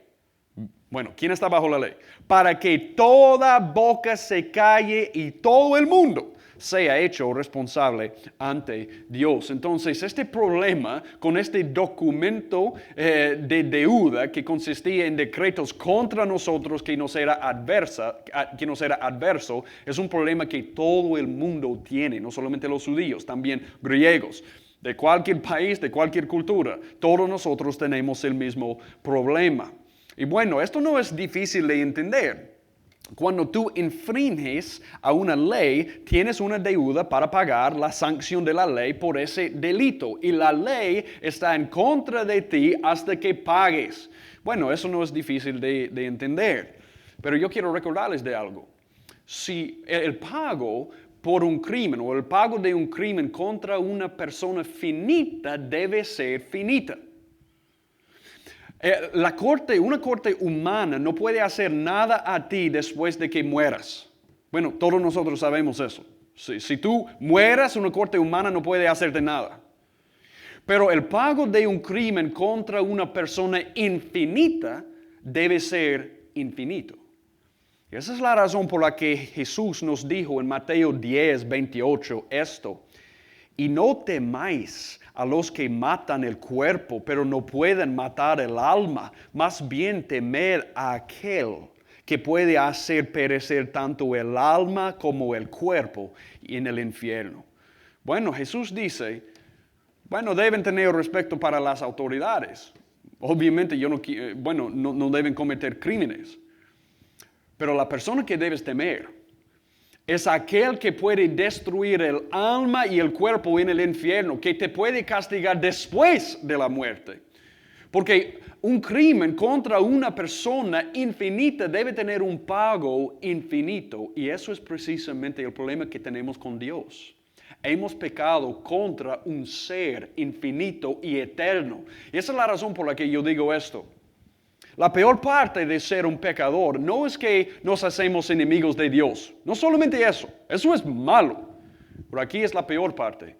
Bueno, ¿quién está bajo la ley? Para que toda boca se calle y todo el mundo sea hecho responsable ante Dios. Entonces, este problema con este documento de deuda que consistía en decretos contra nosotros que nos era adverso, es un problema que todo el mundo tiene, no solamente los judíos, también griegos. De cualquier país, de cualquier cultura, todos nosotros tenemos el mismo problema. Y bueno, esto no es difícil de entender. Cuando tú infringes a una ley, tienes una deuda para pagar la sanción de la ley por ese delito. Y la ley está en contra de ti hasta que pagues. Bueno, eso no es difícil de entender. Pero yo quiero recordarles de algo. Si el pago por un crimen o el pago de un crimen contra una persona finita debe ser finita. Una corte humana no puede hacer nada a ti después de que mueras. Bueno, todos nosotros sabemos eso. Si tú mueras, una corte humana no puede hacerte nada. Pero el pago de un crimen contra una persona infinita debe ser infinito. Y esa es la razón por la que Jesús nos dijo en Mateo 10:28 esto. Y no temáis a los que matan el cuerpo, pero no pueden matar el alma. Más bien temed a aquel que puede hacer perecer tanto el alma como el cuerpo en el infierno. Bueno, Jesús dice, bueno, deben tener respeto para las autoridades. Obviamente no deben cometer crímenes. Pero la persona que debes temer es aquel que puede destruir el alma y el cuerpo en el infierno, que te puede castigar después de la muerte. Porque un crimen contra una persona infinita debe tener un pago infinito. Y eso es precisamente el problema que tenemos con Dios. Hemos pecado contra un ser infinito y eterno. Y esa es la razón por la que yo digo esto. La peor parte de ser un pecador no es que nos hacemos enemigos de Dios. No solamente eso es malo. Pero aquí es la peor parte.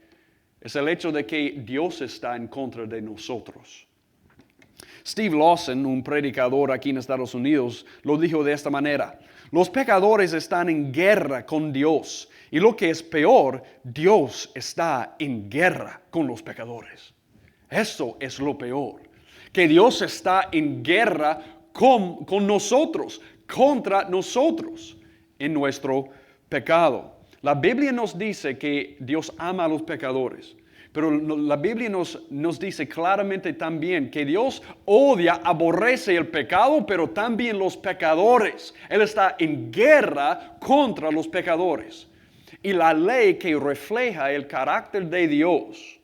Es el hecho de que Dios está en contra de nosotros. Steve Lawson, un predicador aquí en Estados Unidos, lo dijo de esta manera. Los pecadores están en guerra con Dios. Y lo que es peor, Dios está en guerra con los pecadores. Eso es lo peor. Que Dios está en guerra con nosotros, contra nosotros, en nuestro pecado. La Biblia nos dice que Dios ama a los pecadores, pero la Biblia nos dice claramente también que Dios odia, aborrece el pecado, pero también los pecadores. Él está en guerra contra los pecadores. Y la ley que refleja el carácter de Dios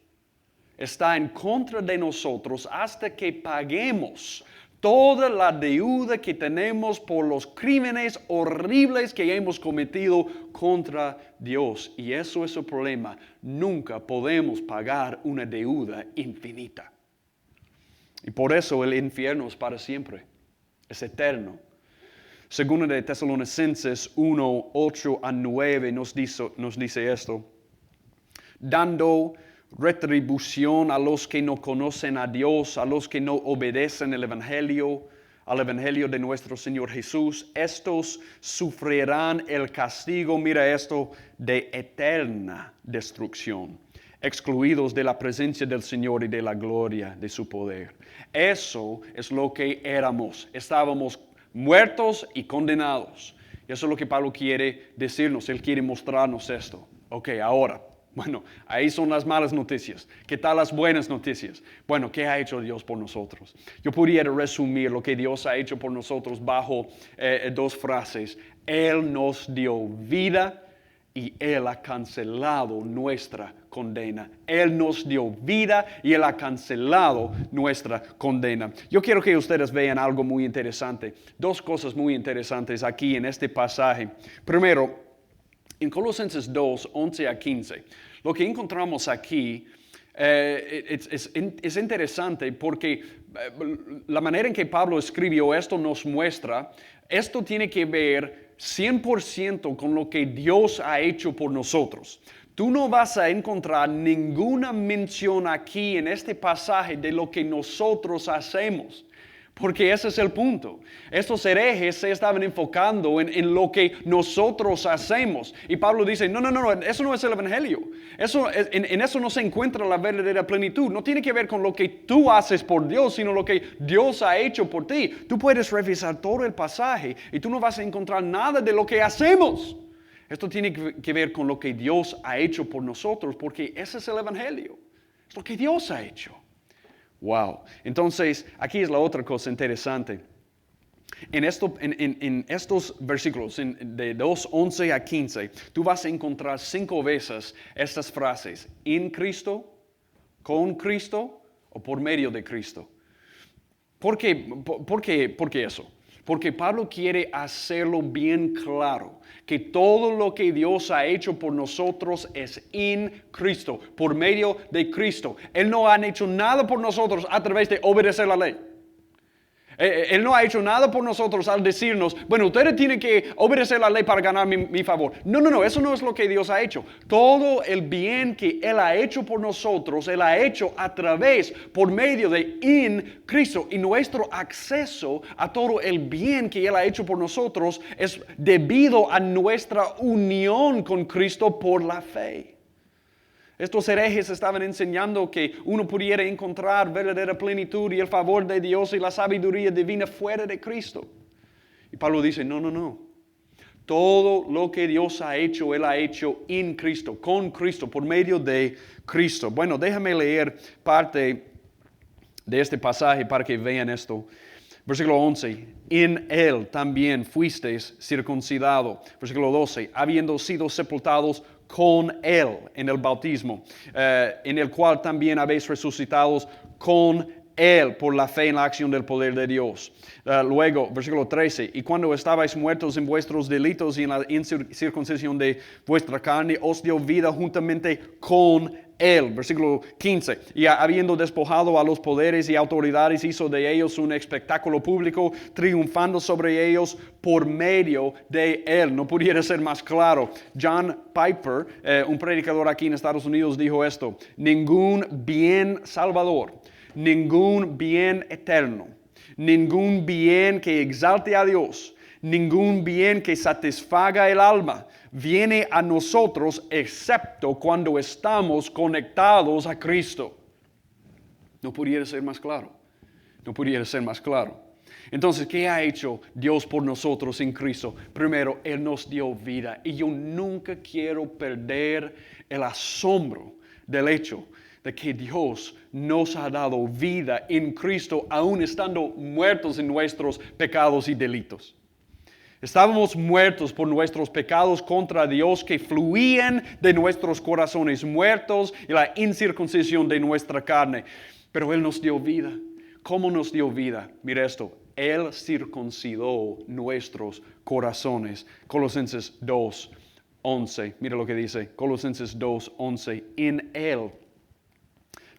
está en contra de nosotros hasta que paguemos toda la deuda que tenemos por los crímenes horribles que hemos cometido contra Dios. Y eso es el problema. Nunca podemos pagar una deuda infinita. Y por eso el infierno es para siempre, es eterno. Según de Tesalonicenses 1, 8 a 9 nos dice esto. Dando retribución a los que no conocen a Dios, a los que no obedecen al Evangelio de nuestro Señor Jesús. Estos sufrirán el castigo, mira esto, de eterna destrucción, excluidos de la presencia del Señor y de la gloria de su poder. Eso es lo que éramos. Estábamos muertos y condenados. Y eso es lo que Pablo quiere decirnos. Él quiere mostrarnos esto. Ok, ahora, bueno, ahí son las malas noticias. ¿Qué tal las buenas noticias? Bueno, ¿qué ha hecho Dios por nosotros? Yo pudiera resumir lo que Dios ha hecho por nosotros bajo dos frases. Él nos dio vida y Él ha cancelado nuestra condena. Él nos dio vida y Él ha cancelado nuestra condena. Yo quiero que ustedes vean algo muy interesante. Dos cosas muy interesantes aquí en este pasaje. Primero, en Colosenses 2, 11 a 15, lo que encontramos aquí es interesante porque la manera en que Pablo escribió esto nos muestra, esto tiene que ver 100% con lo que Dios ha hecho por nosotros. Tú no vas a encontrar ninguna mención aquí en este pasaje de lo que nosotros hacemos. Porque ese es el punto. Estos herejes se estaban enfocando en lo que nosotros hacemos. Y Pablo dice, no, eso no es el Evangelio. En eso no se encuentra la verdadera plenitud. No tiene que ver con lo que tú haces por Dios, sino lo que Dios ha hecho por ti. Tú puedes revisar todo el pasaje y tú no vas a encontrar nada de lo que hacemos. Esto tiene que ver con lo que Dios ha hecho por nosotros, porque ese es el Evangelio. Es lo que Dios ha hecho. Wow. Entonces, aquí es la otra cosa interesante. En estos versículos, de 2:11 a 15, tú vas a encontrar 5 veces estas frases. En Cristo, con Cristo o por medio de Cristo. ¿Por qué eso? Porque Pablo quiere hacerlo bien claro, que todo lo que Dios ha hecho por nosotros es en Cristo, por medio de Cristo. Él no ha hecho nada por nosotros a través de obedecer la ley. Él no ha hecho nada por nosotros al decirnos, bueno, ustedes tienen que obedecer la ley para ganar mi favor. No, eso no es lo que Dios ha hecho. Todo el bien que Él ha hecho por nosotros, Él ha hecho a través, por medio de en Cristo. Y nuestro acceso a todo el bien que Él ha hecho por nosotros es debido a nuestra unión con Cristo por la fe. Estos herejes estaban enseñando que uno pudiera encontrar verdadera plenitud y el favor de Dios y la sabiduría divina fuera de Cristo. Y Pablo dice, no. Todo lo que Dios ha hecho, Él ha hecho en Cristo, con Cristo, por medio de Cristo. Bueno, déjame leer parte de este pasaje para que vean esto. Versículo 11, en Él también fuisteis circuncidado. Versículo 12, habiendo sido sepultados con Él en el bautismo, en el cual también habéis resucitados con Él por la fe en la acción del poder de Dios. Luego, versículo 13, y cuando estabais muertos en vuestros delitos y en la incircuncisión de vuestra carne, os dio vida juntamente con Él. Versículo 15, y habiendo despojado a los poderes y autoridades, hizo de ellos un espectáculo público, triunfando sobre ellos por medio de Él. No pudiera ser más claro. John Piper, un predicador aquí en Estados Unidos, dijo esto: ningún bien salvador, ningún bien eterno, ningún bien que exalte a Dios, ningún bien que satisfaga el alma viene a nosotros excepto cuando estamos conectados a Cristo. No pudiera ser más claro. No pudiera ser más claro. Entonces, ¿qué ha hecho Dios por nosotros en Cristo? Primero, Él nos dio vida. Y yo nunca quiero perder el asombro del hecho de que Dios nos ha dado vida en Cristo, aún estando muertos en nuestros pecados y delitos. Estábamos muertos por nuestros pecados contra Dios que fluían de nuestros corazones muertos y la incircuncisión de nuestra carne. Pero Él nos dio vida. ¿Cómo nos dio vida? Mira esto. Él circuncidó nuestros corazones. Colosenses 2:11. Mira lo que dice. Colosenses 2:11. En Él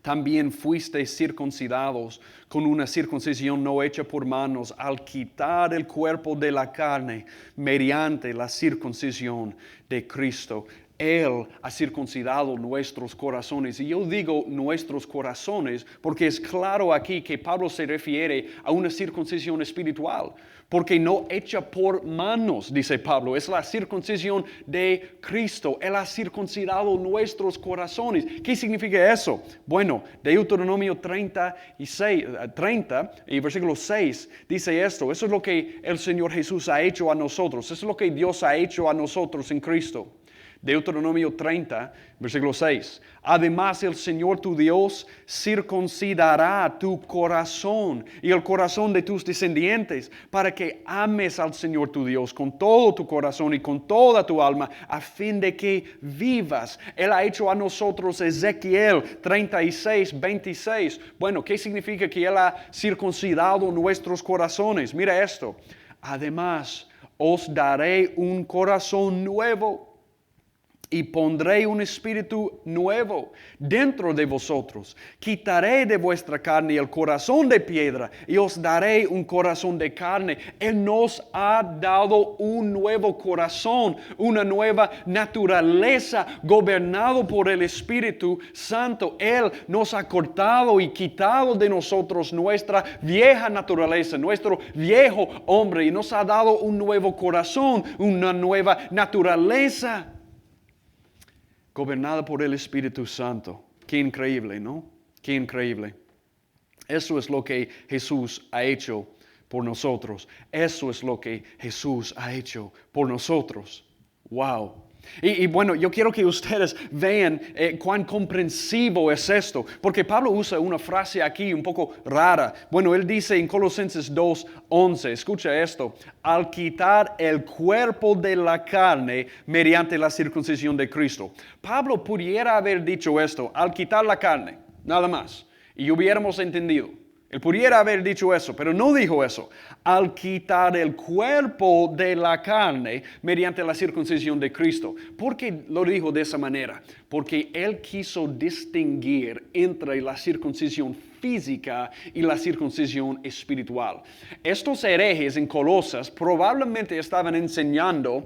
también fuisteis circuncidados con una circuncisión no hecha por manos, al quitar el cuerpo de la carne mediante la circuncisión de Cristo. Él ha circuncidado nuestros corazones. Y yo digo nuestros corazones porque es claro aquí que Pablo se refiere a una circuncisión espiritual. Porque no hecha por manos, dice Pablo, es la circuncisión de Cristo. Él ha circuncidado nuestros corazones. ¿Qué significa eso? Bueno, Deuteronomio 30 y versículo 6 dice esto. Eso es lo que el Señor Jesús ha hecho a nosotros. Eso es lo que Dios ha hecho a nosotros en Cristo. Deuteronomio 30, versículo 6. Además, el Señor tu Dios circuncidará tu corazón y el corazón de tus descendientes para que ames al Señor tu Dios con todo tu corazón y con toda tu alma a fin de que vivas. Él ha hecho a nosotros Ezequiel 36, 26. Bueno, ¿qué significa que Él ha circuncidado nuestros corazones? Mira esto. Además, os daré un corazón nuevo y pondré un espíritu nuevo dentro de vosotros. Quitaré de vuestra carne el corazón de piedra y os daré un corazón de carne. Él nos ha dado un nuevo corazón, una nueva naturaleza gobernado por el Espíritu Santo. Él nos ha cortado y quitado de nosotros nuestra vieja naturaleza, nuestro viejo hombre, y nos ha dado un nuevo corazón, una nueva naturaleza gobernada por el Espíritu Santo. Qué increíble, ¿no? Qué increíble. Eso es lo que Jesús ha hecho por nosotros. Eso es lo que Jesús ha hecho por nosotros. Wow. Y bueno, yo quiero que ustedes vean cuán comprensivo es esto, porque Pablo usa una frase aquí un poco rara. Bueno, él dice en Colosenses 2:11, escucha esto, al quitar el cuerpo de la carne mediante la circuncisión de Cristo. Pablo pudiera haber dicho esto, al quitar la carne, nada más, y hubiéramos entendido. Él pudiera haber dicho eso, pero no dijo eso. Al quitar el cuerpo de la carne mediante la circuncisión de Cristo. ¿Por qué lo dijo de esa manera? Porque Él quiso distinguir entre la circuncisión física y la circuncisión espiritual. Estos herejes en Colosas probablemente estaban enseñando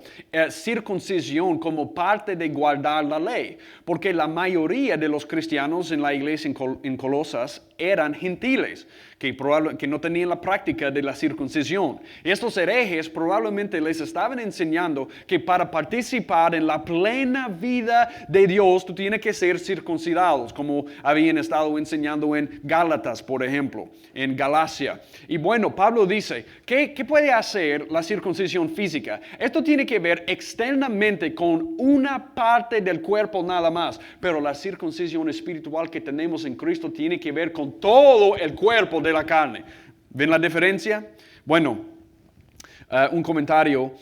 circuncisión como parte de guardar la ley, porque la mayoría de los cristianos en la iglesia en Colosas eran gentiles, que no tenían la práctica de la circuncisión. Estos herejes probablemente les estaban enseñando que para participar en la plena vida de Dios, tú tienes que ser circuncidados, como habían estado enseñando en Gálatas, por ejemplo, en Galacia. Y bueno, Pablo dice, ¿qué puede hacer la circuncisión física? Esto tiene que ver externamente con una parte del cuerpo nada más, pero la circuncisión espiritual que tenemos en Cristo tiene que ver con todo el cuerpo de la carne. ¿Ven la diferencia? Bueno, un comentario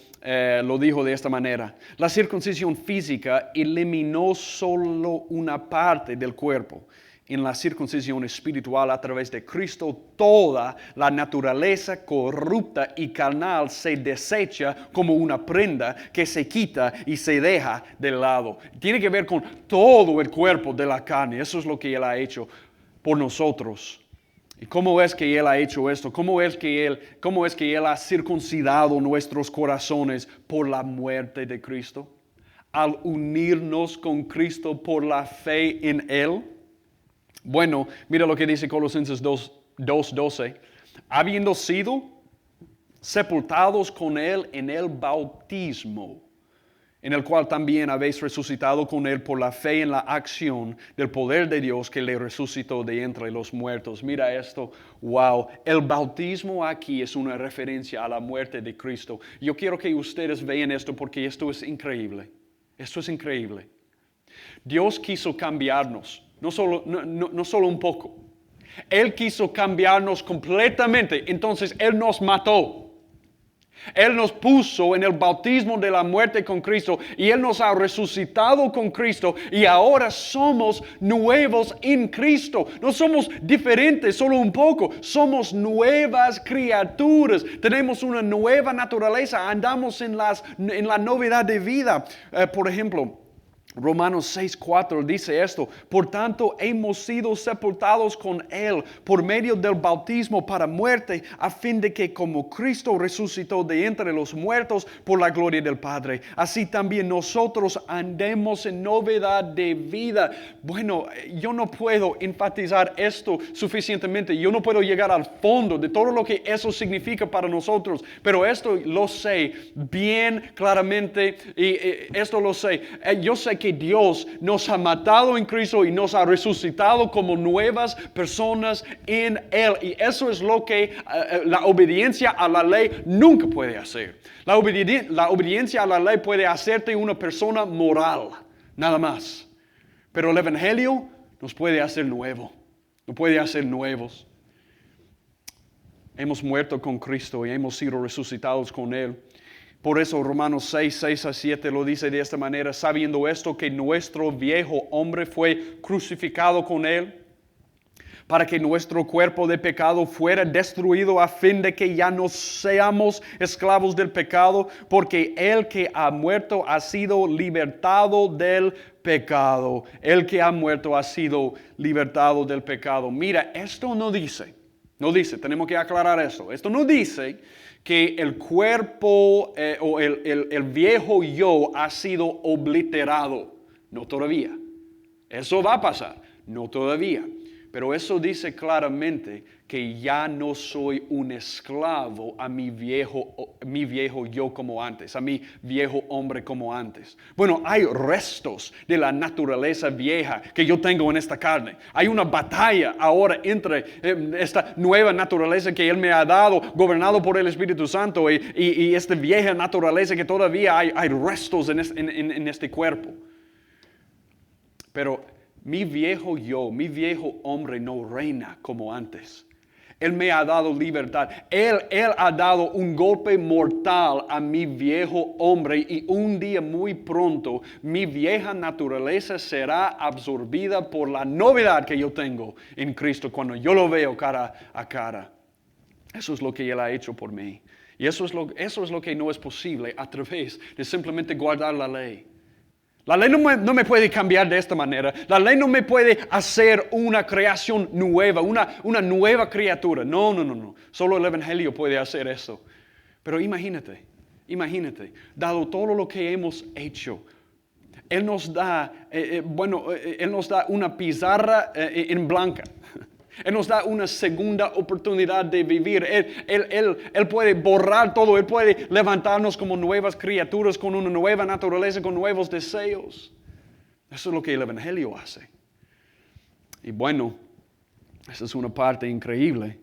lo dijo de esta manera. La circuncisión física eliminó solo una parte del cuerpo. En la circuncisión espiritual a través de Cristo, toda la naturaleza corrupta y carnal se desecha como una prenda que se quita y se deja de lado. Tiene que ver con todo el cuerpo de la carne. Eso es lo que Él ha hecho por nosotros. ¿Y cómo es que Él ha hecho esto? ¿Cómo es que Él ha circuncidado nuestros corazones por la muerte de Cristo? Al unirnos con Cristo por la fe en Él. Bueno, mira lo que dice Colosenses 2:12. Habiendo sido sepultados con Él en el bautismo, en el cual también habéis resucitado con Él por la fe en la acción del poder de Dios que le resucitó de entre los muertos. Mira esto, wow. El bautismo aquí es una referencia a la muerte de Cristo. Yo quiero que ustedes vean esto porque esto es increíble. Esto es increíble. Dios quiso cambiarnos, no solo un poco. Él quiso cambiarnos completamente, entonces Él nos mató. Él nos puso en el bautismo de la muerte con Cristo y Él nos ha resucitado con Cristo y ahora somos nuevos en Cristo. No somos diferentes solo un poco, somos nuevas criaturas. Tenemos una nueva naturaleza, andamos en la novedad de vida. Por ejemplo, Romanos 6:4 dice esto: por tanto hemos sido sepultados con Él por medio del bautismo para muerte, a fin de que como Cristo resucitó de entre los muertos por la gloria del Padre, así también nosotros andemos en novedad de vida. Bueno, yo no puedo enfatizar esto suficientemente, yo no puedo llegar al fondo de todo lo que eso significa para nosotros, pero esto lo sé bien claramente y esto lo sé. Yo sé que Dios nos ha matado en Cristo y nos ha resucitado como nuevas personas en Él. Y eso es lo que la obediencia a la ley nunca puede hacer. La obediencia a la ley puede hacerte una persona moral, nada más. Pero el Evangelio nos puede hacer nuevos. Nos puede hacer nuevos. Hemos muerto con Cristo y hemos sido resucitados con Él. Por eso Romanos 6:6-7 lo dice de esta manera: sabiendo esto, que nuestro viejo hombre fue crucificado con Él, para que nuestro cuerpo de pecado fuera destruido, a fin de que ya no seamos esclavos del pecado, porque el que ha muerto ha sido libertado del pecado. El que ha muerto ha sido libertado del pecado. Mira, esto no dice, tenemos que aclarar esto. Esto no dice que el cuerpo o el viejo yo ha sido obliterado. No todavía. Eso va a pasar. No todavía. Pero eso dice claramente que ya no soy un esclavo a mi viejo yo como antes, a mi viejo hombre como antes. Bueno, hay restos de la naturaleza vieja que yo tengo en esta carne. Hay una batalla ahora entre esta nueva naturaleza que Él me ha dado, gobernado por el Espíritu Santo, y esta vieja naturaleza que todavía hay restos en este cuerpo. Pero mi viejo yo, mi viejo hombre no reina como antes. Él me ha dado libertad. Él ha dado un golpe mortal a mi viejo hombre, y un día muy pronto mi vieja naturaleza será absorbida por la novedad que yo tengo en Cristo cuando yo lo veo cara a cara. Eso es lo que Él ha hecho por mí. Y eso es lo que no es posible a través de simplemente guardar la ley. La ley no me puede cambiar de esta manera. La ley no me puede hacer una creación nueva, una nueva criatura. No. Solo el Evangelio puede hacer eso. Pero imagínate, dado todo lo que hemos hecho, Él nos da una pizarra en blanca. Él nos da una segunda oportunidad de vivir. Él puede borrar todo. Él puede levantarnos como nuevas criaturas, con una nueva naturaleza, con nuevos deseos. Eso es lo que el Evangelio hace. Y bueno, esa es una parte increíble.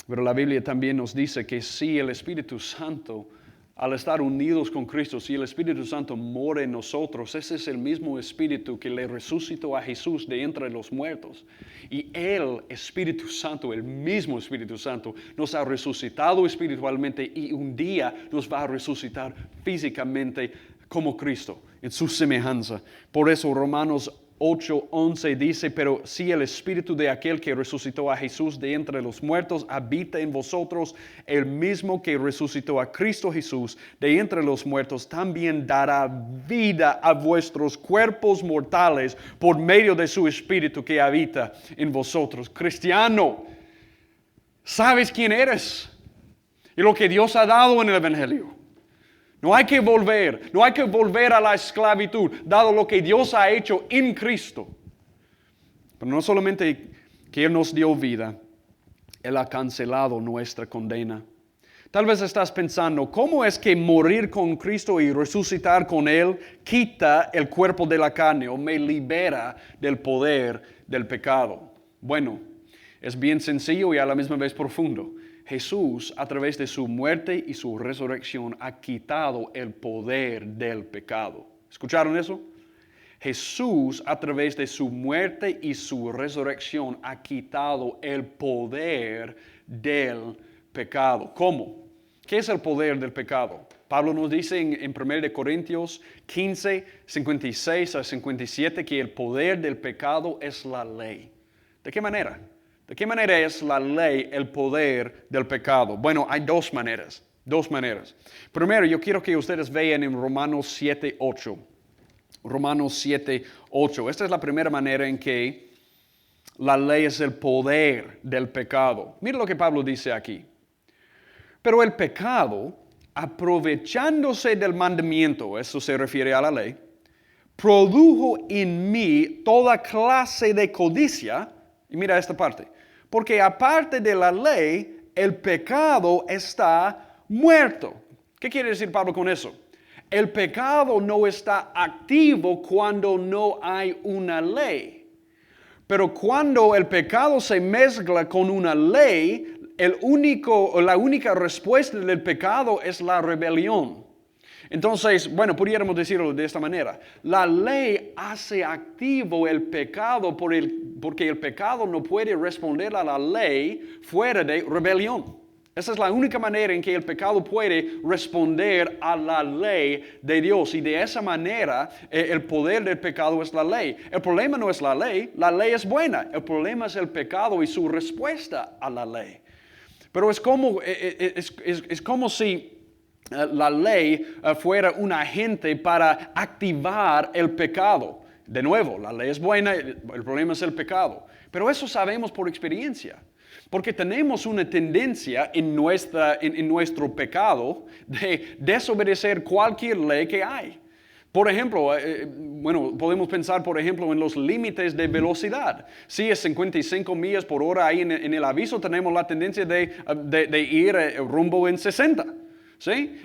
Pero la Biblia también nos dice que si el Espíritu Santo, al estar unidos con Cristo, si el Espíritu Santo mora en nosotros, ese es el mismo Espíritu que le resucitó a Jesús de entre los muertos. Y el Espíritu Santo, el mismo Espíritu Santo, nos ha resucitado espiritualmente, y un día nos va a resucitar físicamente como Cristo, en su semejanza. Por eso Romanos 8:11 dice: pero si el Espíritu de aquel que resucitó a Jesús de entre los muertos habita en vosotros, el mismo que resucitó a Cristo Jesús de entre los muertos también dará vida a vuestros cuerpos mortales por medio de su Espíritu que habita en vosotros. Cristiano, ¿sabes quién eres? Y lo que Dios ha dado en el Evangelio. No hay que volver a la esclavitud, dado lo que Dios ha hecho en Cristo. Pero no solamente que Él nos dio vida, Él ha cancelado nuestra condena. Tal vez estás pensando, ¿cómo es que morir con Cristo y resucitar con Él quita el cuerpo de la carne o me libera del poder del pecado? Bueno, es bien sencillo y a la misma vez profundo. Jesús, a través de su muerte y su resurrección, ha quitado el poder del pecado. ¿Escucharon eso? Jesús, a través de su muerte y su resurrección, ha quitado el poder del pecado. ¿Cómo? ¿Qué es el poder del pecado? Pablo nos dice en 1 Corintios 15, 56-57, que el poder del pecado es la ley. ¿De qué manera? ¿De qué manera es la ley el poder del pecado? Bueno, hay dos maneras. Primero, yo quiero que ustedes vean en Romanos 7:8. Romanos 7, 8. Esta es la primera manera en que la ley es el poder del pecado. Mira lo que Pablo dice aquí. Pero el pecado, aprovechándose del mandamiento, eso se refiere a la ley, produjo en mí toda clase de codicia. Y mira esta parte. Porque aparte de la ley, el pecado está muerto. ¿Qué quiere decir Pablo con eso? El pecado no está activo cuando no hay una ley. Pero cuando el pecado se mezcla con una ley, la única respuesta del pecado es la rebelión. Entonces, bueno, pudiéramos decirlo de esta manera. La ley hace activo el pecado porque el pecado no puede responder a la ley fuera de rebelión. Esa es la única manera en que el pecado puede responder a la ley de Dios. Y de esa manera, el poder del pecado es la ley. El problema no es la ley es buena. El problema es el pecado y su respuesta a la ley. Pero es como si la ley fuera un agente para activar el pecado. De nuevo, la ley es buena, el problema es el pecado. Pero eso sabemos por experiencia. Porque tenemos una tendencia en nuestro pecado de desobedecer cualquier ley que hay. Por ejemplo, podemos pensar, por ejemplo, en los límites de velocidad. Si es 55 millas por hora ahí en el aviso, tenemos la tendencia de ir rumbo en 60. ¿Sí?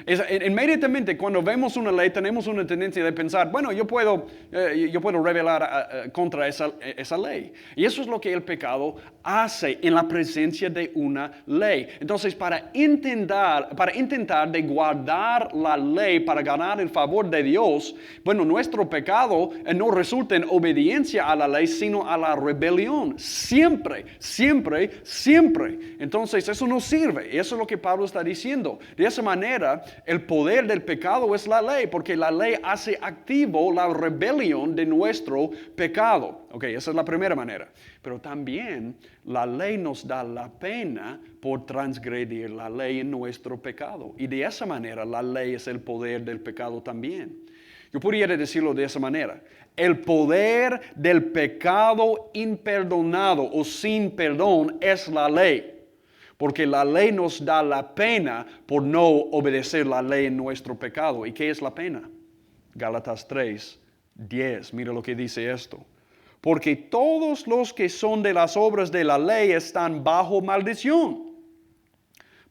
Inmediatamente cuando vemos una ley tenemos una tendencia de pensar, bueno, yo puedo rebelar contra esa ley. Y eso es lo que el pecado hace en la presencia de una ley. Entonces, para intentar de guardar la ley, para ganar el favor de Dios, bueno, nuestro pecado no resulta en obediencia a la ley, sino a la rebelión. Siempre, siempre, siempre. Entonces, eso no sirve. Y eso es lo que Pablo está diciendo. De esa manera, el poder del pecado es la ley, porque la ley hace activo la rebelión de nuestro pecado. Ok, esa es la primera manera. Pero también la ley nos da la pena por transgredir la ley en nuestro pecado. Y de esa manera la ley es el poder del pecado también. Yo podría decirlo de esa manera. El poder del pecado imperdonado o sin perdón es la ley. Porque la ley nos da la pena por no obedecer la ley en nuestro pecado. ¿Y qué es la pena? Gálatas 3, 10. Mira lo que dice esto. Porque todos los que son de las obras de la ley están bajo maldición.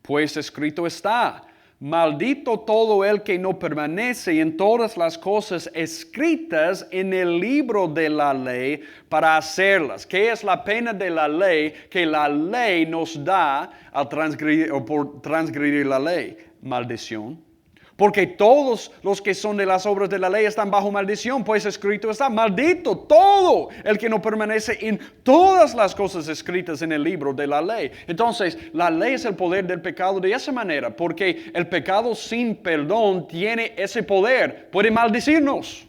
Pues escrito está, maldito todo el que no permanece en todas las cosas escritas en el libro de la ley para hacerlas. ¿Qué es la pena de la ley? Que la ley nos da al transgredir o por transgredir la ley. Maldición. Porque todos los que son de las obras de la ley están bajo maldición, pues escrito está, maldito todo el que no permanece en todas las cosas escritas en el libro de la ley. Entonces, la ley es el poder del pecado de esa manera, porque el pecado sin perdón tiene ese poder, puede maldecirnos.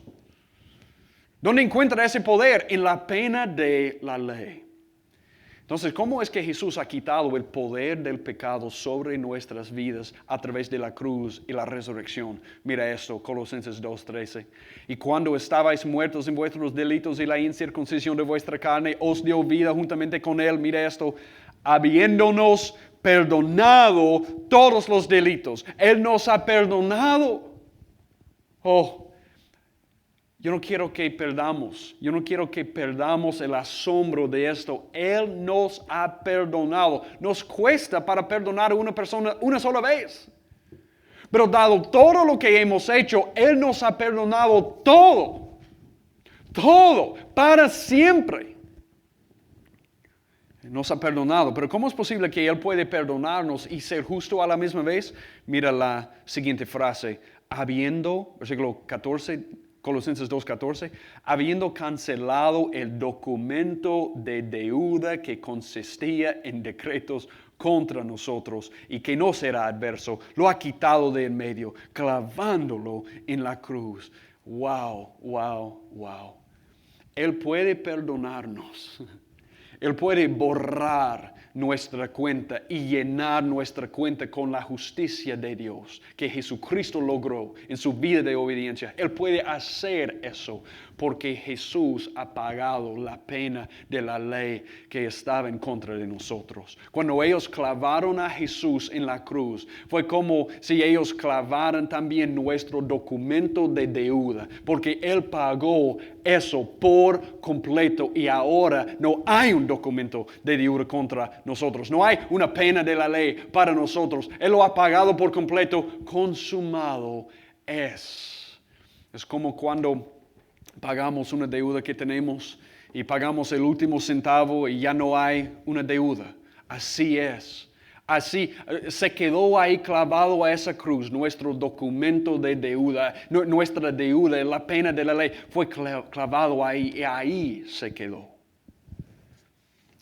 ¿Dónde encuentra ese poder? En la pena de la ley. Entonces, ¿cómo es que Jesús ha quitado el poder del pecado sobre nuestras vidas a través de la cruz y la resurrección? Mira esto, Colosenses 2:13. Y cuando estabais muertos en vuestros delitos y la incircuncisión de vuestra carne, os dio vida juntamente con Él. Mira esto, habiéndonos perdonado todos los delitos. Él nos ha perdonado. Yo no quiero que perdamos el asombro de esto. Él nos ha perdonado. Nos cuesta para perdonar a una persona una sola vez. Pero dado todo lo que hemos hecho, Él nos ha perdonado todo. Todo, para siempre. Nos ha perdonado. Pero ¿cómo es posible que Él puede perdonarnos y ser justo a la misma vez? Mira la siguiente frase. Versículo 14, Colosenses 2:14, habiendo cancelado el documento de deuda que consistía en decretos contra nosotros y que no será adverso, lo ha quitado de en medio, clavándolo en la cruz. Wow, wow, wow. Él puede perdonarnos. Él puede borrar nuestra cuenta y llenar nuestra cuenta con la justicia de Dios que Jesucristo logró en su vida de obediencia. Él puede hacer eso porque Jesús ha pagado la pena de la ley que estaba en contra de nosotros. Cuando ellos clavaron a Jesús en la cruz, fue como si ellos clavaran también nuestro documento de deuda, porque Él pagó eso por completo y ahora no hay un documento de deuda contra nosotros. No hay una pena de la ley para nosotros. Él lo ha pagado por completo. Consumado es. Es como cuando pagamos una deuda que tenemos y pagamos el último centavo y ya no hay una deuda. Así es. Así se quedó ahí clavado a esa cruz nuestro documento de deuda, nuestra deuda, la pena de la ley fue clavado ahí y ahí se quedó.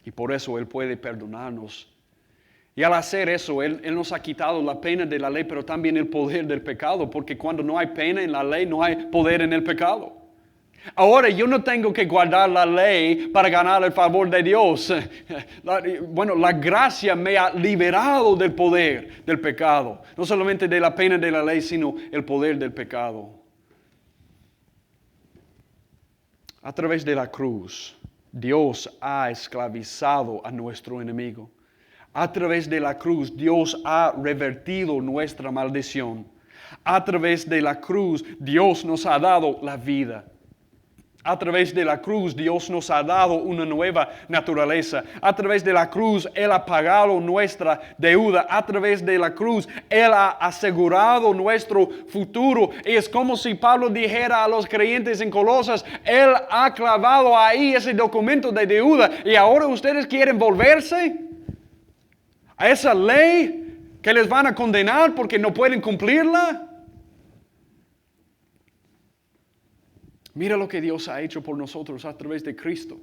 Y por eso Él puede perdonarnos. Y al hacer eso, Él nos ha quitado la pena de la ley, pero también el poder del pecado, porque cuando no hay pena en la ley, no hay poder en el pecado. Ahora yo no tengo que guardar la ley para ganar el favor de Dios. La gracia me ha liberado del poder del pecado. No solamente de la pena de la ley, sino el poder del pecado. A través de la cruz, Dios ha esclavizado a nuestro enemigo. A través de la cruz, Dios ha revertido nuestra maldición. A través de la cruz, Dios nos ha dado la vida. A través de la cruz, Dios nos ha dado una nueva naturaleza. A través de la cruz, Él ha pagado nuestra deuda. A través de la cruz, Él ha asegurado nuestro futuro. Y es como si Pablo dijera a los creyentes en Colosas, Él ha clavado ahí ese documento de deuda. Y ahora ustedes quieren volverse a esa ley que les van a condenar porque no pueden cumplirla. Mira lo que Dios ha hecho por nosotros a través de Cristo.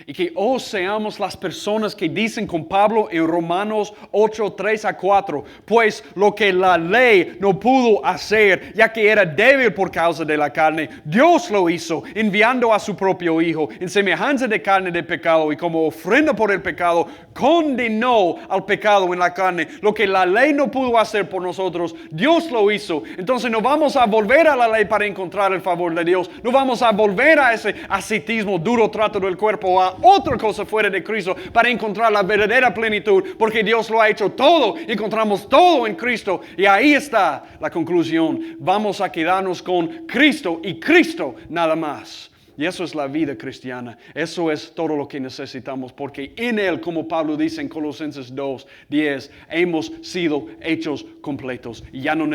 Y que seamos las personas que dicen con Pablo en Romanos 8, 3 a 4, pues lo que la ley no pudo hacer, ya que era débil por causa de la carne, Dios lo hizo, enviando a su propio Hijo, en semejanza de carne de pecado, y como ofrenda por el pecado, condenó al pecado en la carne. Lo que la ley no pudo hacer por nosotros, Dios lo hizo. Entonces no vamos a volver a la ley para encontrar el favor de Dios. No vamos a volver a ese ascetismo, duro trato del cuerpo, a otra cosa fuera de Cristo para encontrar la verdadera plenitud, porque Dios lo ha hecho todo, encontramos todo en Cristo y ahí está la conclusión. Vamos a quedarnos con Cristo y Cristo nada más. Y eso es la vida cristiana. Eso es todo lo que necesitamos, porque en Él, como Pablo dice en Colosenses 2:10, hemos sido hechos completos y ya no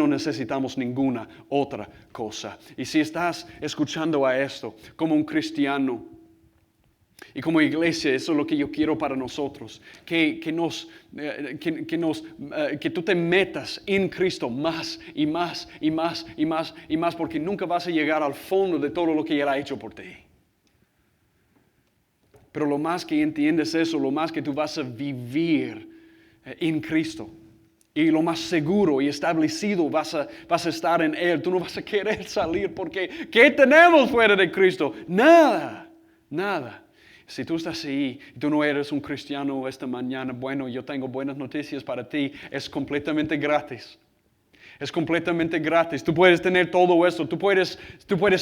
necesitamos ninguna otra cosa. Y si estás escuchando a esto como un cristiano y como iglesia, eso es lo que yo quiero para nosotros, que tú te metas en Cristo más y más y más y más y más, porque nunca vas a llegar al fondo de todo lo que Él ha hecho por ti. Pero lo más que entiendes eso, lo más que tú vas a vivir en Cristo, y lo más seguro y establecido vas a estar en Él. Tú no vas a querer salir porque ¿qué tenemos fuera de Cristo? Nada. Si tú estás ahí y tú no eres un cristiano esta mañana, bueno, yo tengo buenas noticias para ti. Es completamente gratis. Es completamente gratis. Tú puedes tener todo eso. Tú puedes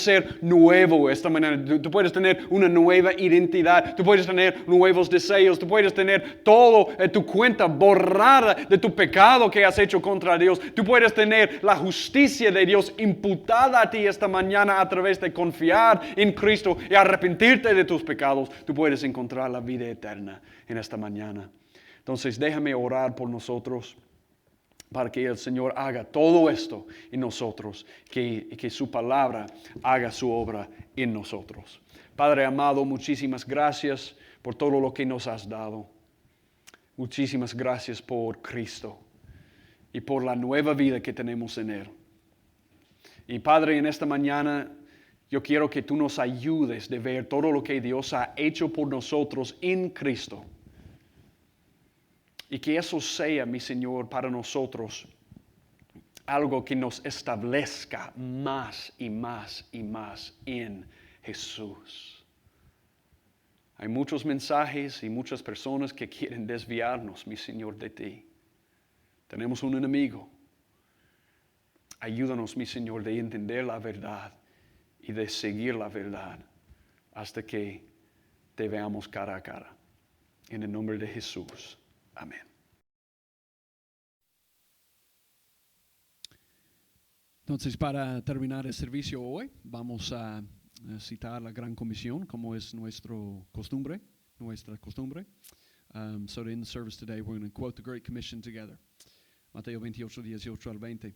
ser nuevo esta mañana. Tú puedes tener una nueva identidad. Tú puedes tener nuevos deseos. Tú puedes tener todo en tu cuenta borrada de tu pecado que has hecho contra Dios. Tú puedes tener la justicia de Dios imputada a ti esta mañana a través de confiar en Cristo y arrepentirte de tus pecados. Tú puedes encontrar la vida eterna en esta mañana. Entonces déjame orar por nosotros, para que el Señor haga todo esto en nosotros, que su palabra haga su obra en nosotros. Padre amado, muchísimas gracias por todo lo que nos has dado. Muchísimas gracias por Cristo y por la nueva vida que tenemos en Él. Y Padre, en esta mañana yo quiero que tú nos ayudes de ver todo lo que Dios ha hecho por nosotros en Cristo. Y que eso sea, mi Señor, para nosotros algo que nos establezca más y más y más en Jesús. Hay muchos mensajes y muchas personas que quieren desviarnos, mi Señor, de ti. Tenemos un enemigo. Ayúdanos, mi Señor, de entender la verdad y de seguir la verdad hasta que te veamos cara a cara. En el nombre de Jesús. Amén. Entonces, para terminar el servicio hoy, vamos a citar la Gran Comisión, como es nuestra costumbre. So in the service today, we're going to quote the Great Commission together. Mateo 28, 18 al 20.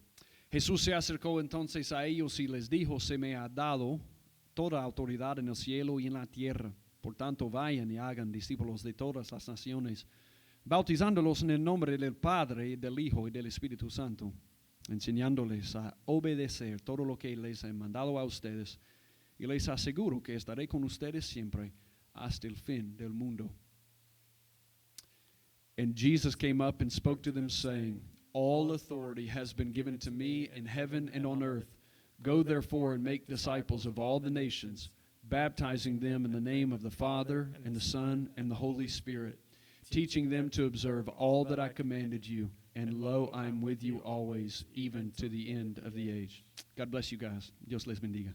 Jesús se acercó entonces a ellos y les dijo, se me ha dado toda autoridad en el cielo y en la tierra. Por tanto, vayan y hagan discípulos de todas las naciones, bautizándolos en el nombre del Padre, del Hijo y del Espíritu Santo, enseñándoles a obedecer todo lo que les he mandado a ustedes, y les aseguro que estaré con ustedes siempre hasta el fin del mundo. And Jesus came up and spoke to them, saying, all authority has been given to me in heaven and on earth. Go therefore and make disciples of all the nations, baptizing them in the name of the Father and the Son and the Holy Spirit, teaching them to observe all that I commanded you. And lo, I am with you always, even to the end of the age. God bless you guys. Dios les bendiga.